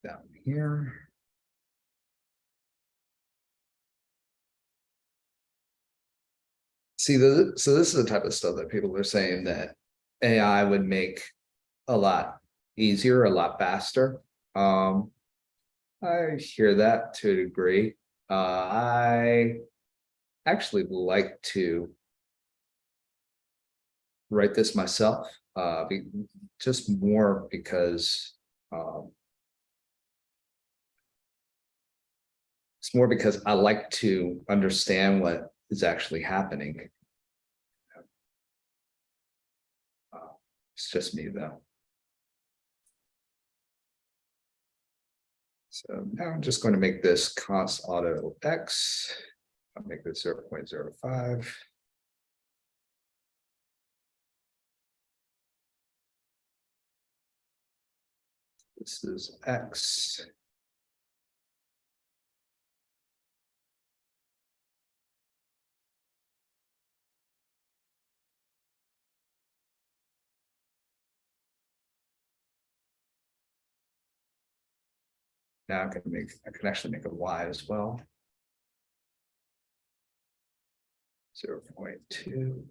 Down here. See, so this is the type of stuff that people are saying that AI would make a lot easier, a lot faster. I hear that to a degree. I actually like to write this myself, just more because it's more because I like to understand what is actually happening. It's just me though. So now I'm just going to make this const auto X. I'll make this 0.05. This is X. Now I can actually make a Y as well. 0.2.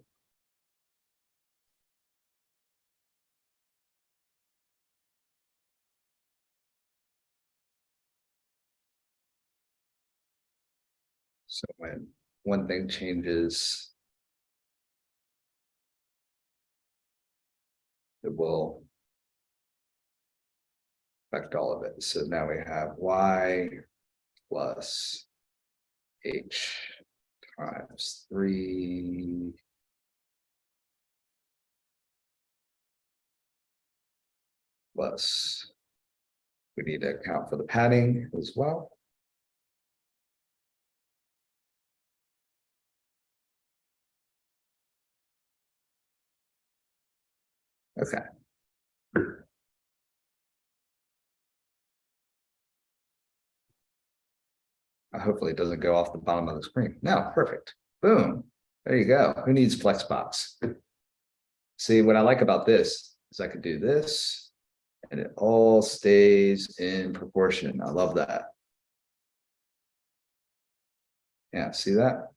So when one thing changes, it will affect all of it. So now we have Y plus H times 3 plus, we need to account for the padding as well. Okay. Hopefully it doesn't go off the bottom of the screen. No, perfect. Boom. There you go. Who needs Flexbox? See, what I like about this is I could do this and it all stays in proportion. I love that. Yeah, see that?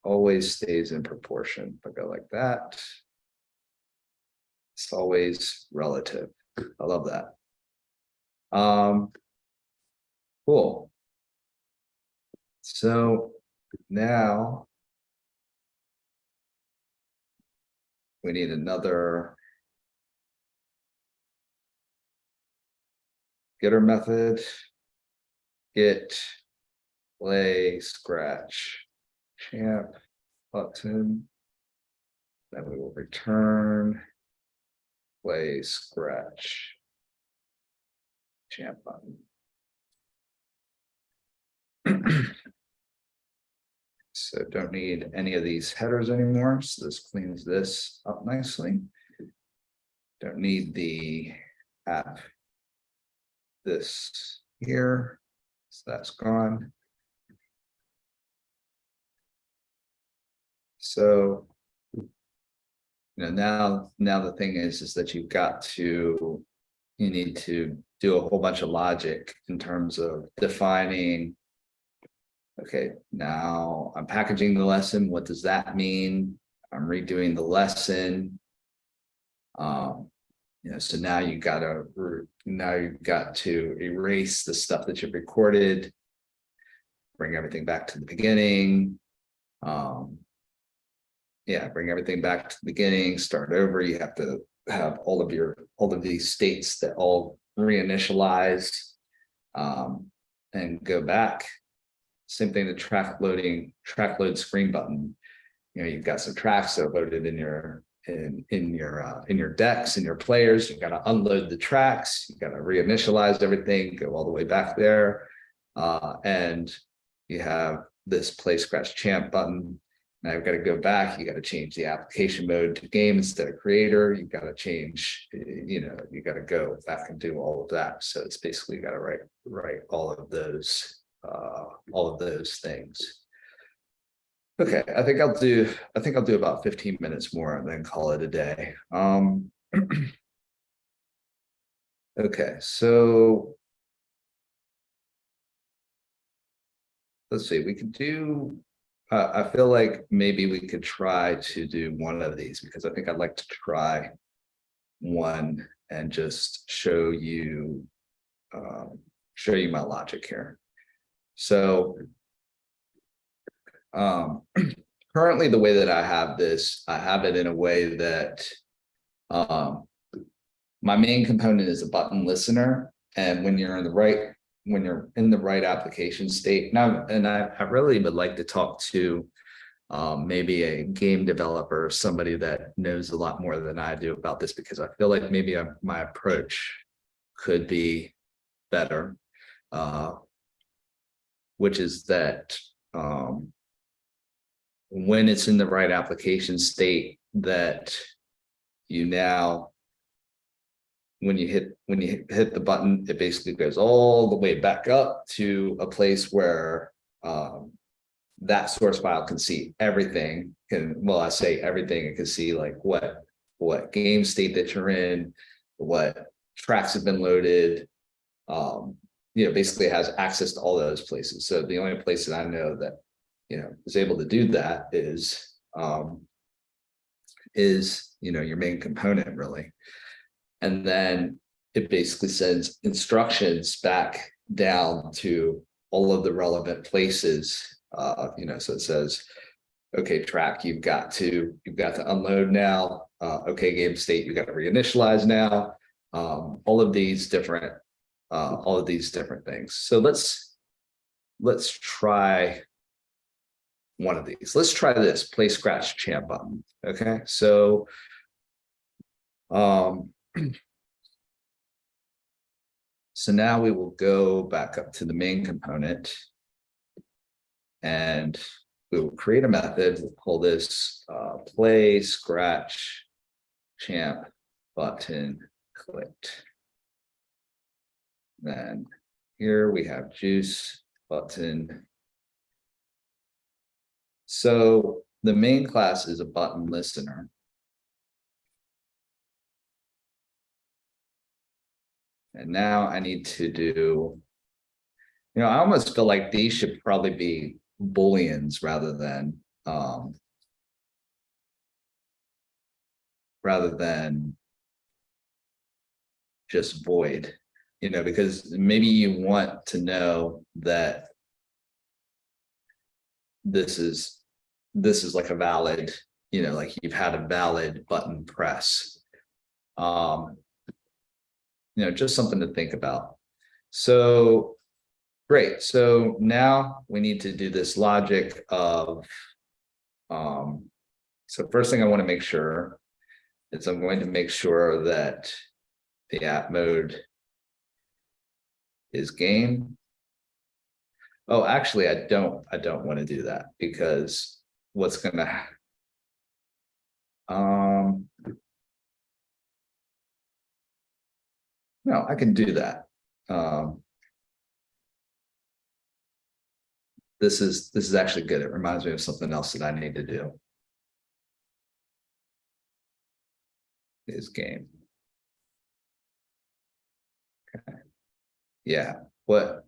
Always stays in proportion. If I go like that, it's always relative. I love that. Cool. So now we need another getter method. Get play scratch champ button. Then we will return play scratch champ button. So don't need any of these headers anymore. So this cleans this up nicely. Don't need the app. This here. So that's gone. So, now the thing is that you need to do a whole bunch of logic in terms of defining. Okay, now I'm packaging the lesson. What does that mean? I'm redoing the lesson. So now you've got to erase the stuff that you've recorded, bring everything back to the beginning. Bring everything back to the beginning, start over. You have to have all of these states that all reinitialize, and go back. Same thing, the track load screen button. You've got some tracks that are loaded in your decks, in your players. You've got to unload the tracks, you've got to reinitialize everything, go all the way back there. And you have this play scratch champ button. Now you've got to go back, you got to change the application mode to game instead of creator. You've got to change, you got to go back and do all of that. So it's basically got to write all of those things. Okay, I think I'll do about 15 minutes more and then call it a day. Okay, so let's see, we could do, I feel like maybe we could try to do one of these, because I think I'd like to try one and just show you my logic here. So currently the way that I have this, I have it in a way that my main component is a button listener. And when you're in the right application state now, and I really would like to talk to maybe a game developer or somebody that knows a lot more than I do about this, because I feel like maybe my approach could be better, which is that when it's in the right application state, that when you hit the button, it basically goes all the way back up to a place where that source file can see everything. I say everything. It can see like what game state that you're in, what tracks have been loaded. Basically it has access to all those places. So the only place that I know that is able to do that is your main component, really. And then it basically sends instructions back down to all of the relevant places. So it says, okay, track, you've got to unload now. Okay, game state, you've got to reinitialize now. All of these different things. So let's try one of these. Let's try this play scratch champ button. Okay, so so now we will go back up to the main component and we will create a method. We'll call this play scratch champ button clicked. Then here we have JUCE button. So the main class is a button listener. And now I need to do, I almost feel like these should probably be Booleans rather than just void, because maybe you want to know that this is like a valid, like you've had a valid button press. Just something to think about. So great. So now we need to do this logic of, so first thing I want to make sure is I'm going to make sure that the app mode is game. Oh, actually, I don't want to do that, because what's gonna no, I can do that. This is actually good. It reminds me of something else that I need to do. Is game. Okay. Yeah. What?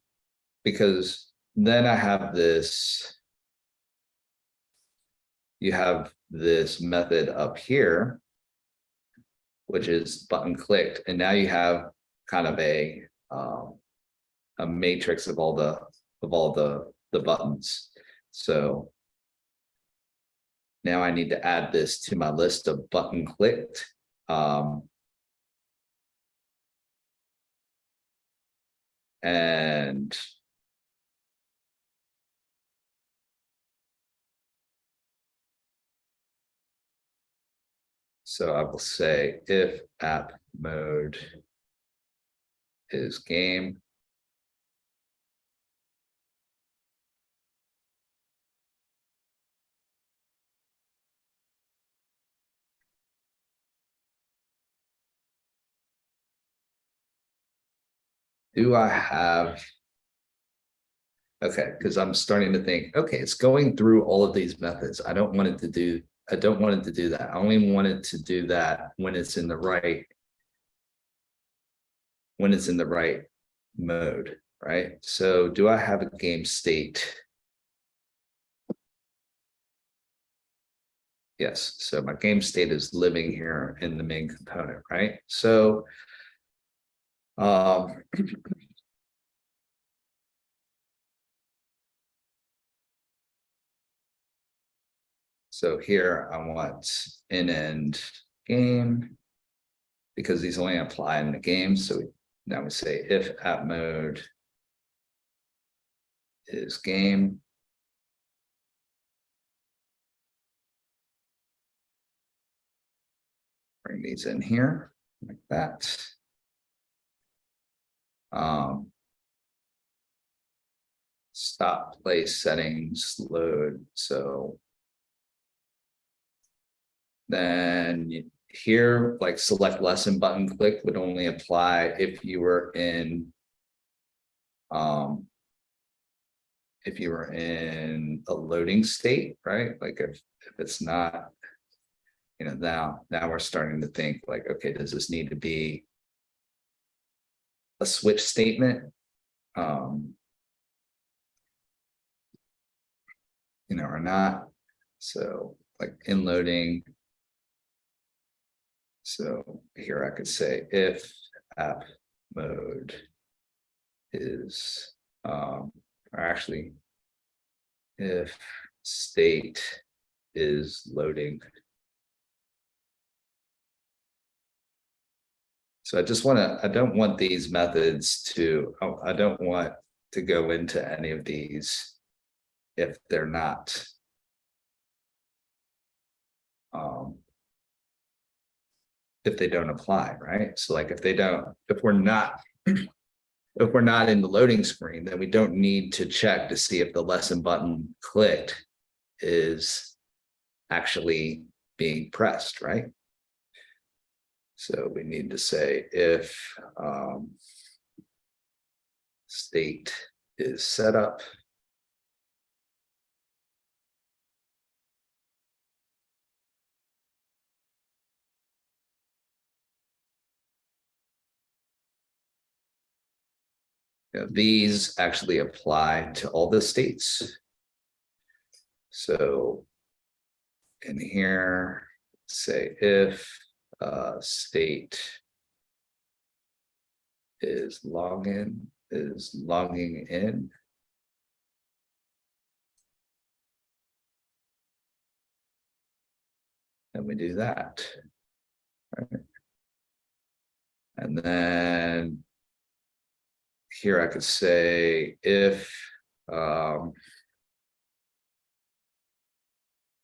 Because then I have this. You have this method up here, which is button clicked, and now you have kind of a matrix of all the buttons. So now I need to add this to my list of button clicked. And so I will say if app mode is game, do I have, okay, because I'm starting to think, okay, it's going through all of these methods. I don't want it to do that. I only want it to do that when it's in the right, mode, right? So do I have a game state? Yes, so my game state is living here in the main component, right? So so here I want end game, because these only apply in the game. So now we say if app mode is game, bring these in here like that. Stop place settings load. So then here, like select lesson button click would only apply if you were in a loading state, right? Like if it's not, now we're starting to think like, okay, does this need to be a switch statement? Or not. So like in loading. So here I could say if app mode is, or actually if state is loading. So I don't want these methods to, I don't want to go into any of these if they're not if they don't apply, right? So like if we're not in the loading screen, then we don't need to check to see if the lesson button clicked is actually being pressed, right? So we need to say if state is set up. These actually apply to all the states. So in here, say if state is logging in. And we do that. Right. And then here I could say if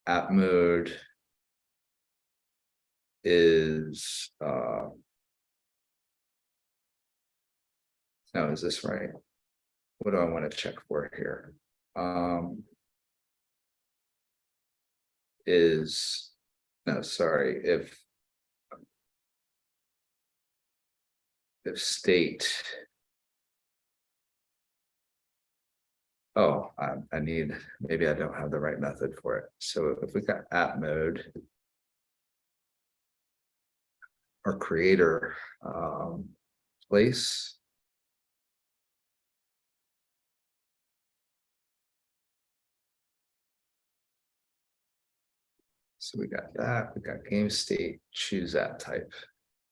app mode is no, is this right? What do I want to check for here? Is no, sorry, if state. Oh, I need, maybe I don't have the right method for it. So if we got app mode or creator place. So we got that, we got game state, choose app type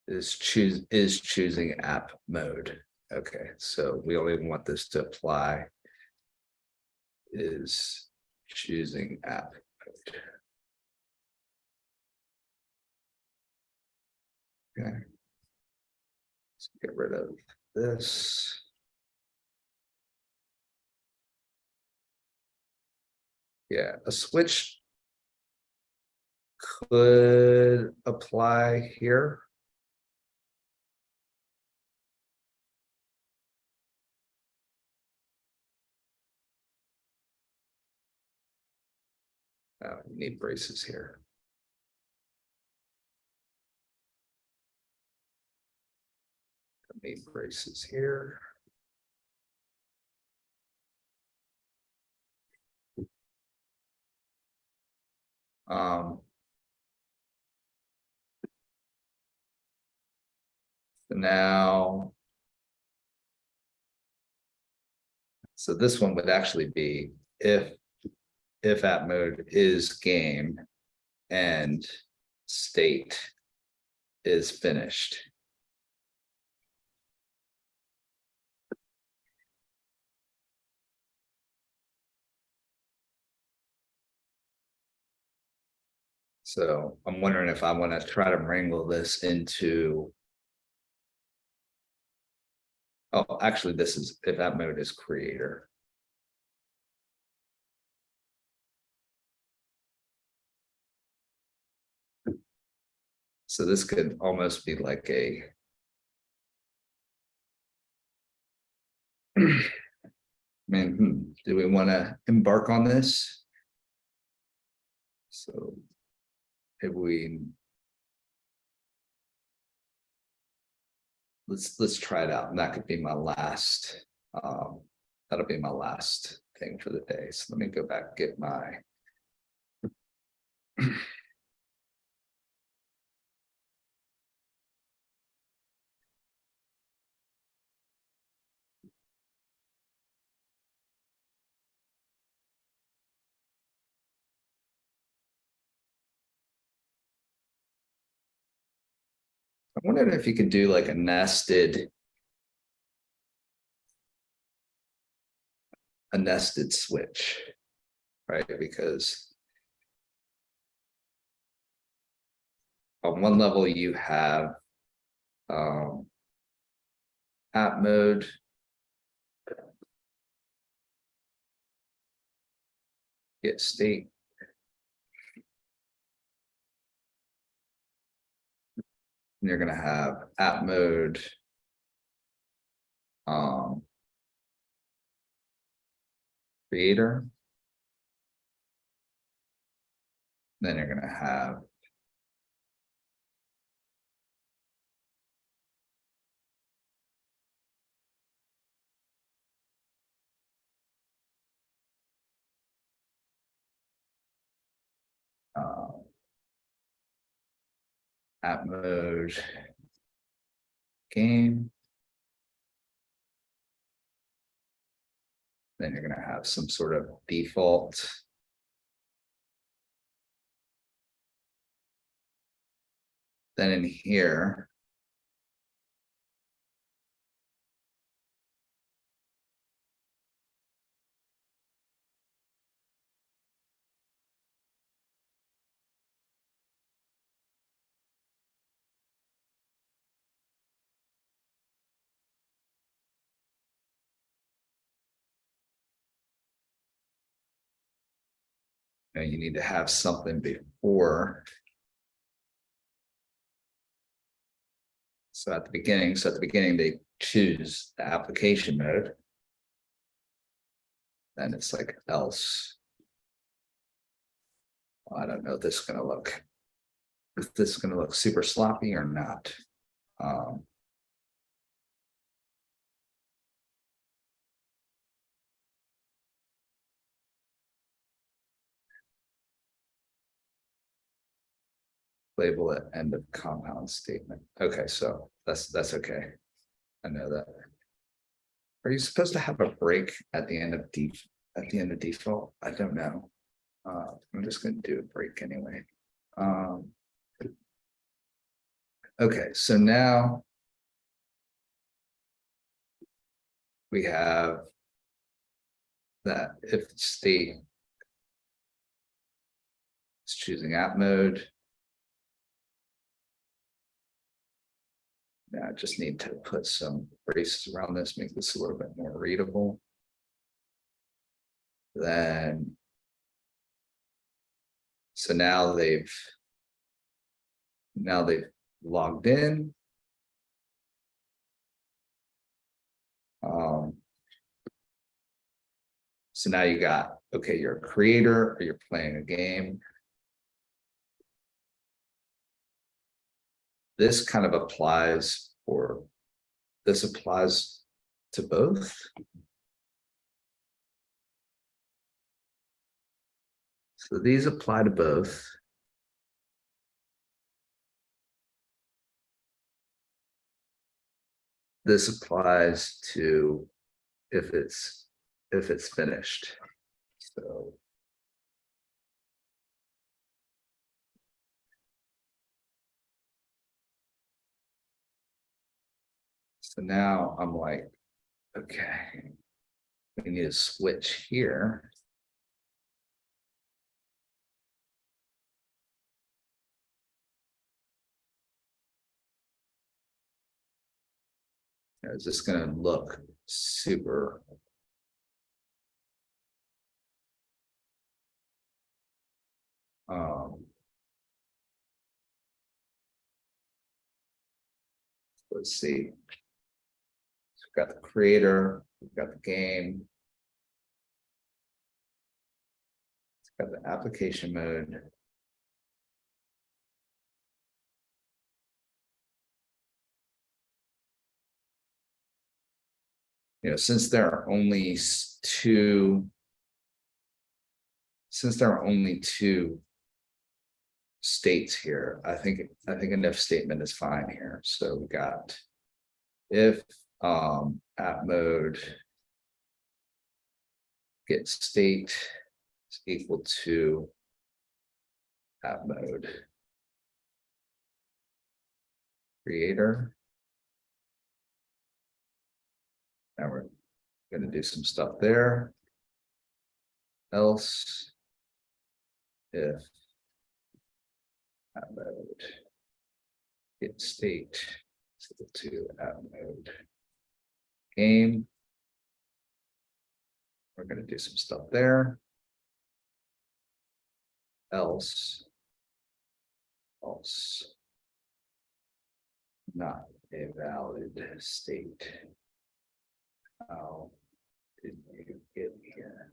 is choosing app mode. Okay, so we only want this to apply is choosing app mode. Okay, let's get rid of this. Yeah, a switch could apply here. We need braces here. Need braces here. Now, so this one would actually be if app mode is game and state is finished. So I'm wondering if I want to try to wrangle this into. Oh, actually, this is if app mode is creator. So this could almost be like a. I mean, do we want to embark on this? So if we. Let's try it out, and that could be my last. That'll be my last thing for the day. So let me go back, get my. I wondered if you could do like a nested switch, right? Because on one level you have app mode, get state, and you're going to have app mode creator. Then you're going to have App mode, game. Then you're going to have some sort of default. Then in here, you need to have something before. So at the beginning, they choose the application mode. Then it's like else. Well, I don't know if this is going to look, if this is going to look super sloppy or not. Label it end of compound statement. Okay, so that's okay. I know that. Are you supposed to have a break at the end of default? I don't know. I'm just going to do a break anyway. Okay, so now we have that if state is choosing app mode. Now I just need to put some braces around this, make this a little bit more readable. Then, so now they've logged in. So now you got, okay, you're a creator or you're playing a game. This kind of applies, or this applies to both. So these apply to both. This applies to if it's finished. So now I'm like, okay, we need to switch here. Is this going to look super? Let's see. So we've got the creator, we've got the game, it's got the application mode. Since there are only two states here, I think an if statement is fine here. So we got if app mode get state is equal to app mode creator. Now we're going to do some stuff there. Else if app mode get state is equal to app mode game. We're going to do some stuff there. Else not a valid state. How did you get here?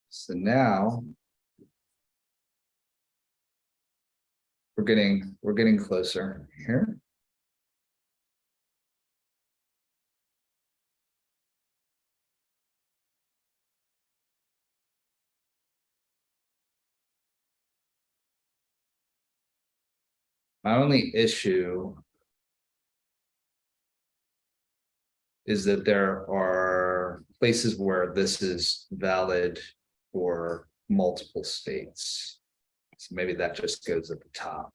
So now we're getting closer here. my only issue is that there are places where this is valid for multiple states. So maybe that just goes at the top.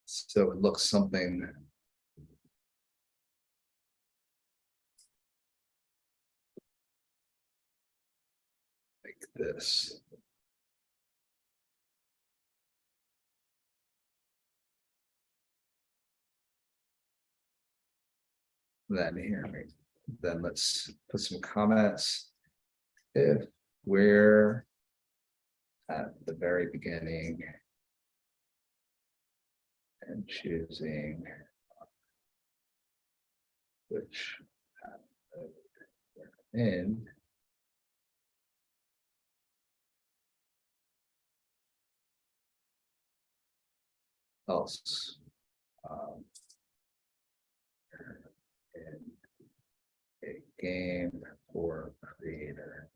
So it looks something like this. Then here, then let's put some comments. If we're at the very beginning and choosing which in, else in a game or creator.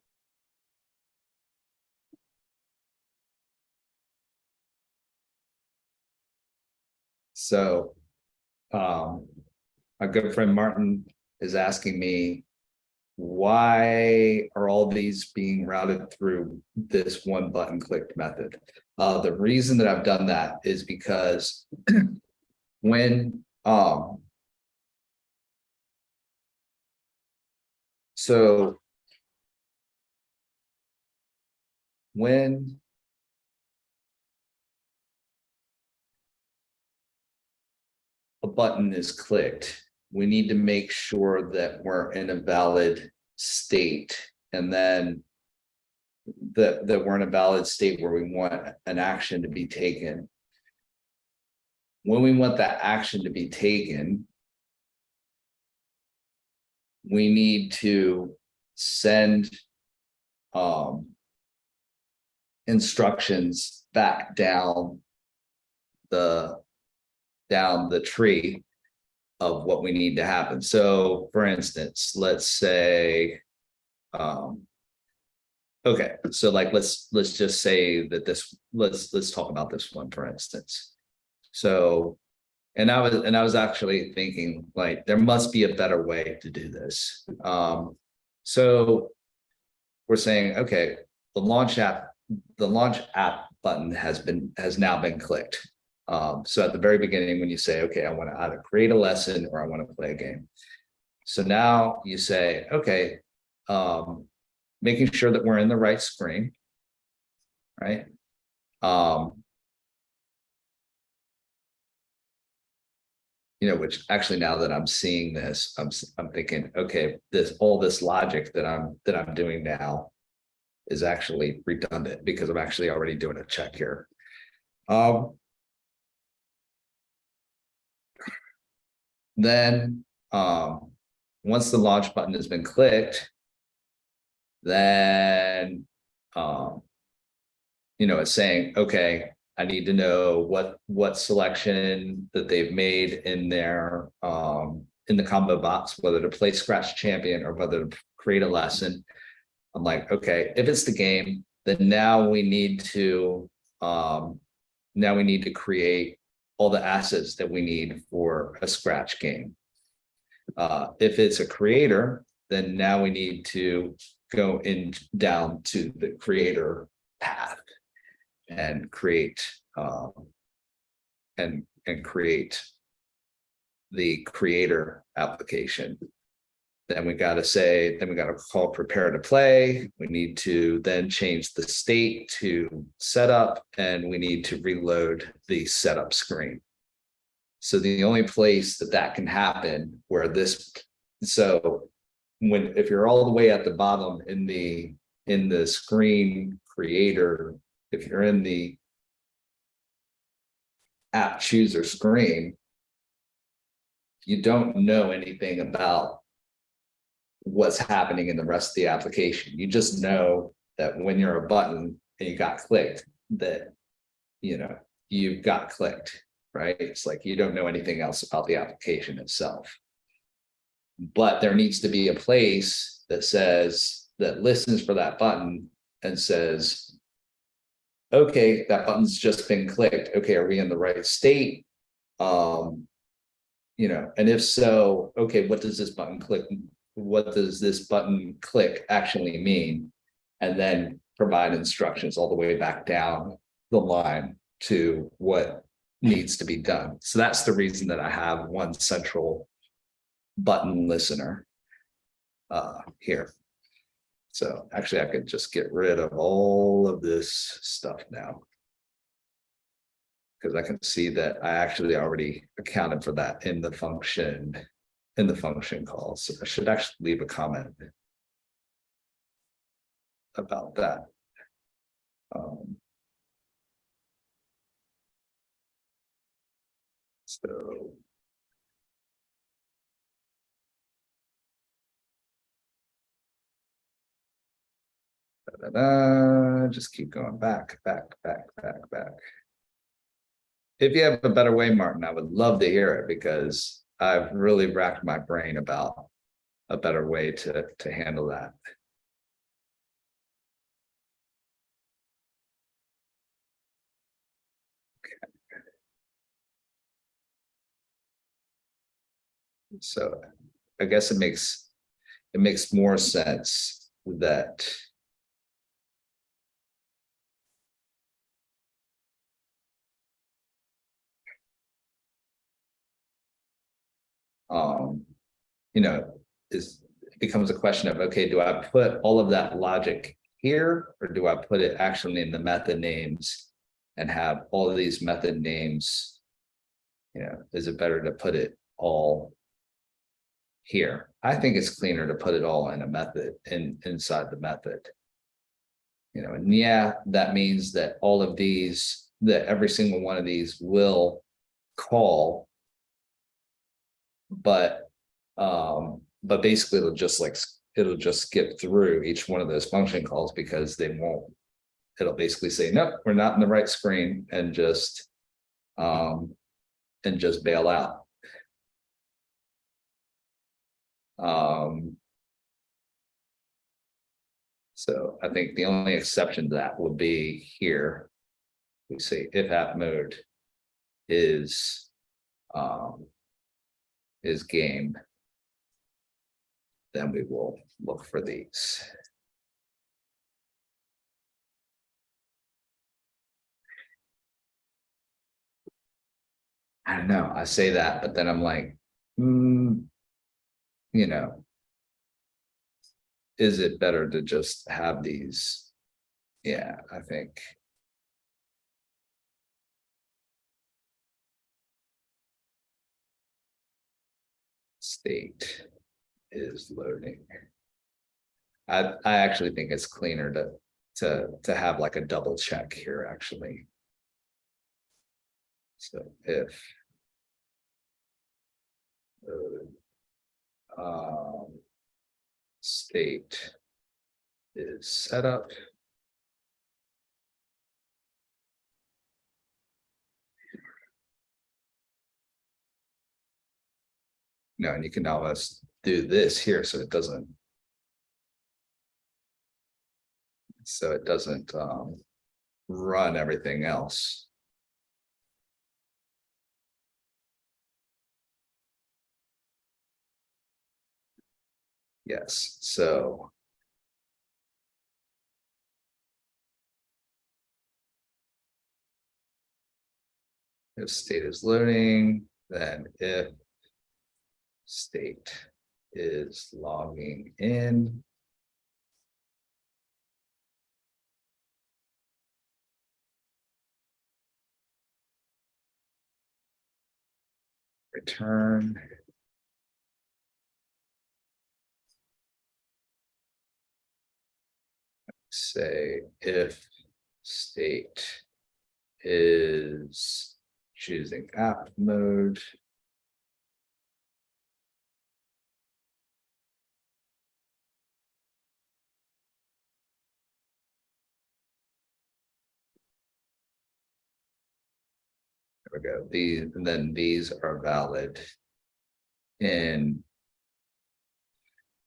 So my good friend Martin is asking me, why are all these being routed through this one button clicked method? The reason that I've done that is because when so when a button is clicked, we need to make sure that we're in a valid state, and then that we're in a valid state where we want an action to be taken. When we want that action to be taken, we need to send instructions back down the tree of what we need to happen. So for instance, let's say okay, so like let's just say that this, let's talk about this one, for instance. So and I was actually thinking, like, there must be a better way to do this. So we're saying, okay, the launch app button has now been clicked. So at the very beginning, when you say, okay, I want to either create a lesson or I want to play a game. So now you say, okay, making sure that we're in the right screen, right? You know, which actually, now that I'm seeing this, I'm thinking, okay, all this logic that I'm doing now is actually redundant, because I'm actually already doing a check here. Then once the launch button has been clicked, then you know, it's saying, okay, I need to know what selection that they've made in their in the combo box, whether to play Scratch Champion or whether to create a lesson. I'm like, okay, if it's the game, then now we need to create all the assets that we need for a Scratch game. If it's a creator, then now we need to go down to the creator path and create and create the creator application. Then we got to call prepare to play. We need to then change the state to setup, and we need to reload the setup screen. So the only place that can happen where this, so if you're all the way at the bottom in the screen creator, if you're in the app chooser screen, you don't know anything about what's happening in the rest of the application. You just know that when you're a button and you got clicked, that, you know, you've got clicked, right? It's like you don't know anything else about the application itself. But there needs to be a place that listens for that button and says, okay, that button's just been clicked. Okay, are we in the right state? You know, and if so, okay, what does this button click? What does this button click actually mean? And then provide instructions all the way back down the line to what needs to be done. So that's the reason that I have one central button listener here. So actually I could just get rid of all of this stuff now, because I can see that I actually already accounted for that in the function call. So I should actually leave a comment about that. So just keep going back. If you have a better way, Martin, I would love to hear it, because I've really racked my brain about a better way to handle that. So I guess it makes more sense that you know, it becomes a question of, okay, do I put all of that logic here, or do I put it actually in the method names and have all of these method names? You know, is it better to put it all here? I think it's cleaner to put it all in a method inside the method. You know, and yeah, that means that all of these, that every single one of these will call, but basically it'll just skip through each one of those function calls, because they won't, it'll basically say, nope, we're not in the right screen, and just bail out. So I think the only exception to that would be here. We say if app mode is game, then we will look for these. I don't know, I say that, but then I'm like, you know, is it better to just have these? Yeah, I think. State is loading. I actually think it's cleaner to have like a double check here, actually. So if state is set up, no, and you can always do this here so it doesn't run everything else. Yes, so if state is loading, then if state is logging in, return say if state is choosing app mode, there we go. These, and then these are valid. And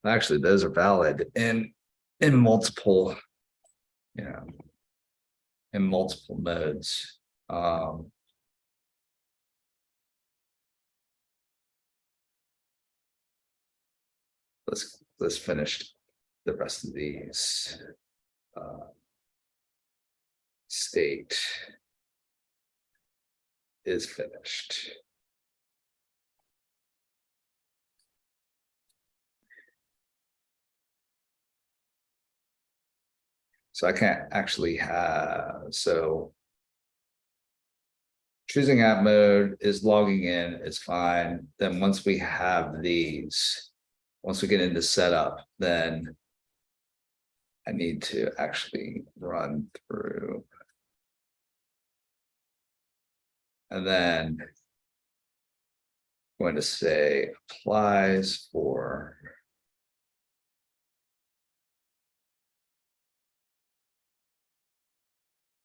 actually, those are valid in multiple, you know, in multiple modes. Let's finish the rest of these. State is finished. So I can't actually have, so choosing app mode is logging in, it's fine. Then once we have these, once we get into setup, then I need to actually run through. And then I'm going to say applies for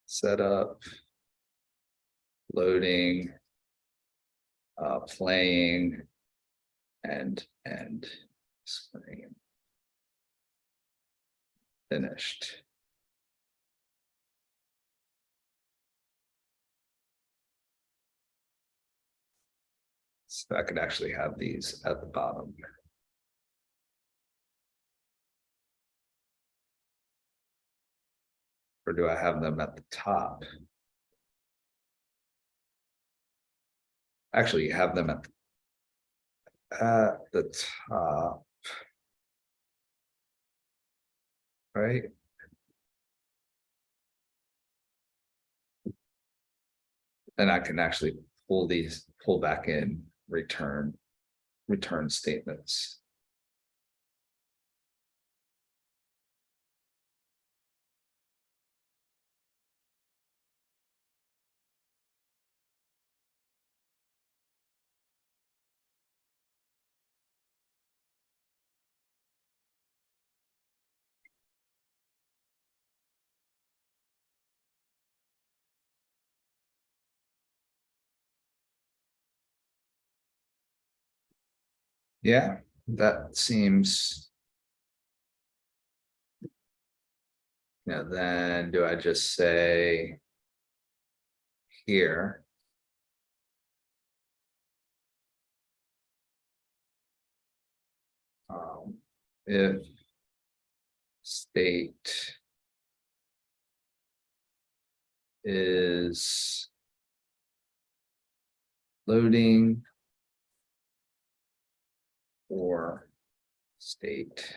setup, loading, playing, and screen. Finished. So I could actually have these at the bottom. Or do I have them at the top? Actually, you have them at the top. Right? And I can actually pull back in return statements. Yeah, that seems. Now then, do I just say here? If state is loading or state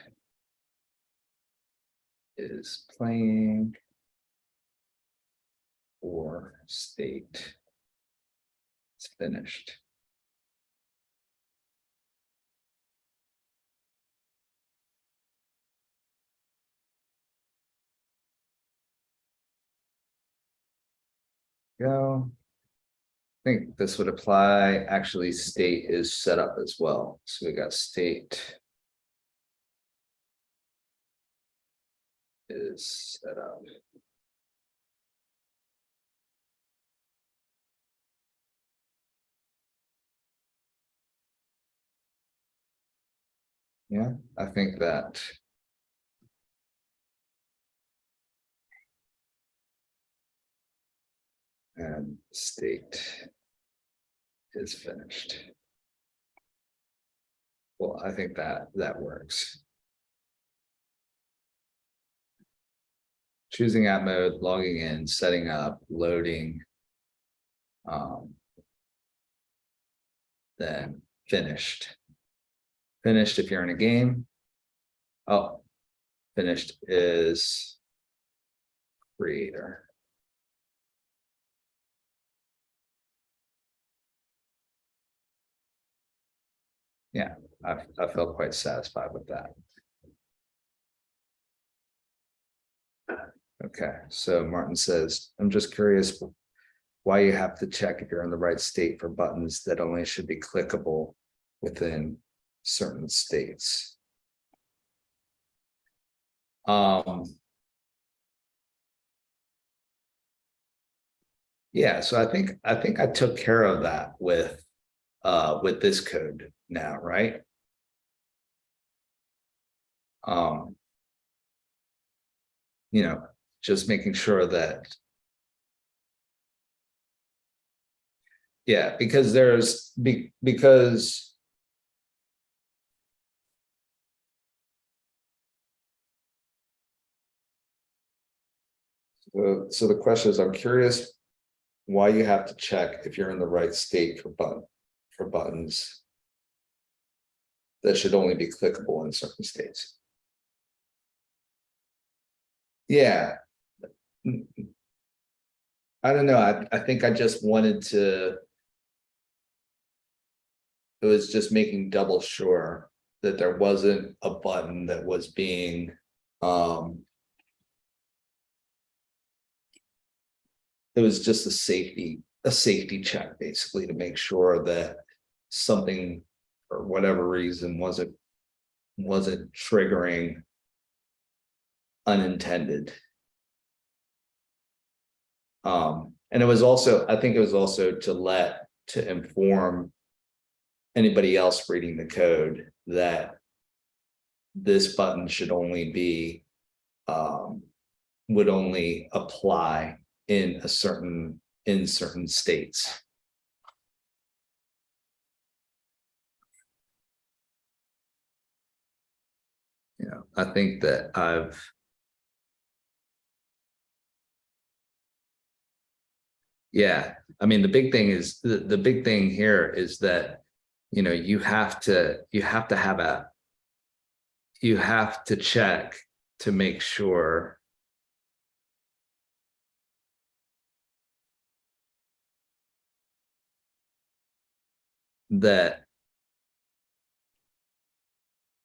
is playing or state is finished. Go. I think this would apply. Actually, state is set up as well. So we got state is set up. Yeah, I think that. And state is finished. Well, I think that works. Choosing app mode, logging in, setting up, loading. Then finished. Finished if you're in a game. Oh, finished is creator. Yeah, I felt quite satisfied with that. Okay, so Martin says, I'm just curious why you have to check if you're in the right state for buttons that only should be clickable within certain states. Yeah, so I think I took care of that with this code now, right? You know, just making sure that Yeah, because because so the question is, I'm curious why you have to check if you're in the right state for buttons that should only be clickable in certain states. Yeah. I don't know. I think I just wanted to. It was just making double sure that there wasn't a button that was being it was just a safety check, basically, to make sure that something for whatever reason wasn't triggering unintended. And it was also, I think it was also to inform anybody else reading the code that this button should only be would only apply in certain states. Yeah, I think that yeah, I mean, the big thing is the big thing here is that, you know, you have to check to make sure that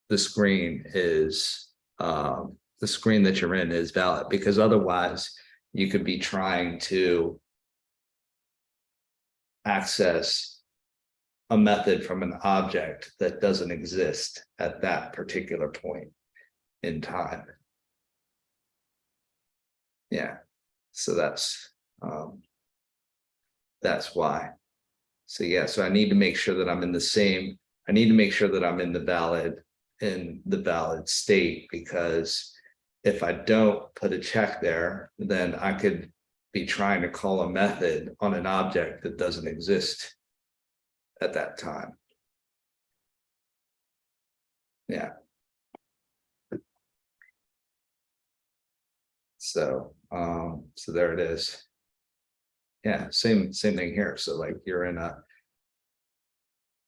the screen is the screen that you're in is valid, because otherwise you could be trying to access a method from an object that doesn't exist at that particular point in time. Yeah, so that's why. So yeah, so I need to make sure that I'm in the same, I need to make sure that I'm in the valid state, because if I don't put a check there, then I could be trying to call a method on an object that doesn't exist at that time. Yeah. So so there it is. Yeah, same thing here. So like you're in a,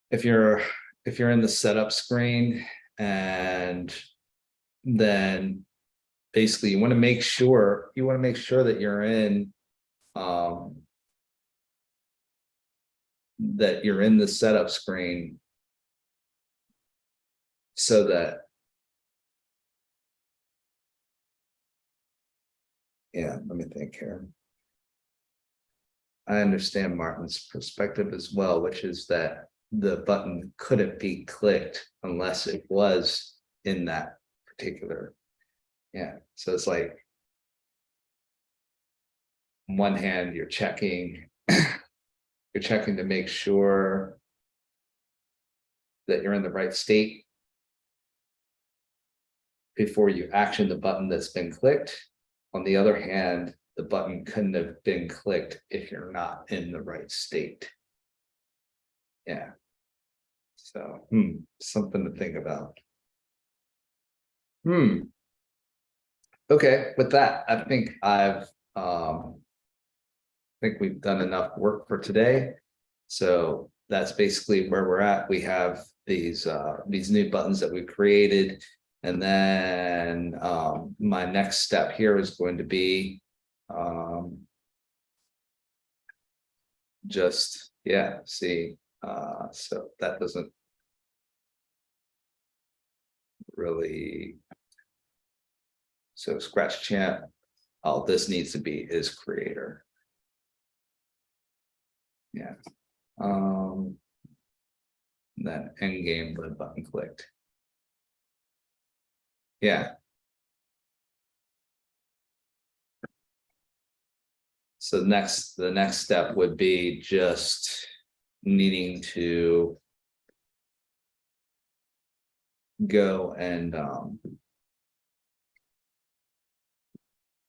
if you're in the setup screen, and then basically you want to make sure that you're in the setup screen, so that, yeah, let me think here. I understand Martin's perspective as well, which is that the button couldn't be clicked unless it was in that particular. Yeah, so it's like, on one hand, you're checking to make sure that you're in the right state before you action the button that's been clicked. On the other hand, the button couldn't have been clicked if you're not in the right state. Yeah. So something to think about. Okay, with that, I think we've done enough work for today. So that's basically where we're at. We have these new buttons that we created. And then my next step here is going to be just, yeah, see, so that doesn't really, so scratch champ, all this needs to be is creator. Yeah. Then end game with button clicked. Yeah. So the next step would be just needing to go and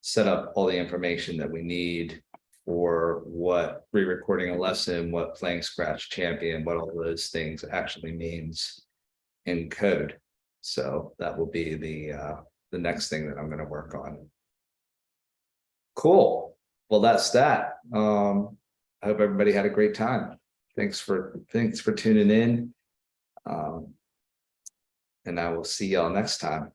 set up all the information that we need for what re-recording a lesson, what playing Scratch Champion, what all those things actually means in code. So that will be the next thing that I'm going to work on. Cool. Well, that's that. I hope everybody had a great time. Thanks for tuning in. And I will see y'all next time.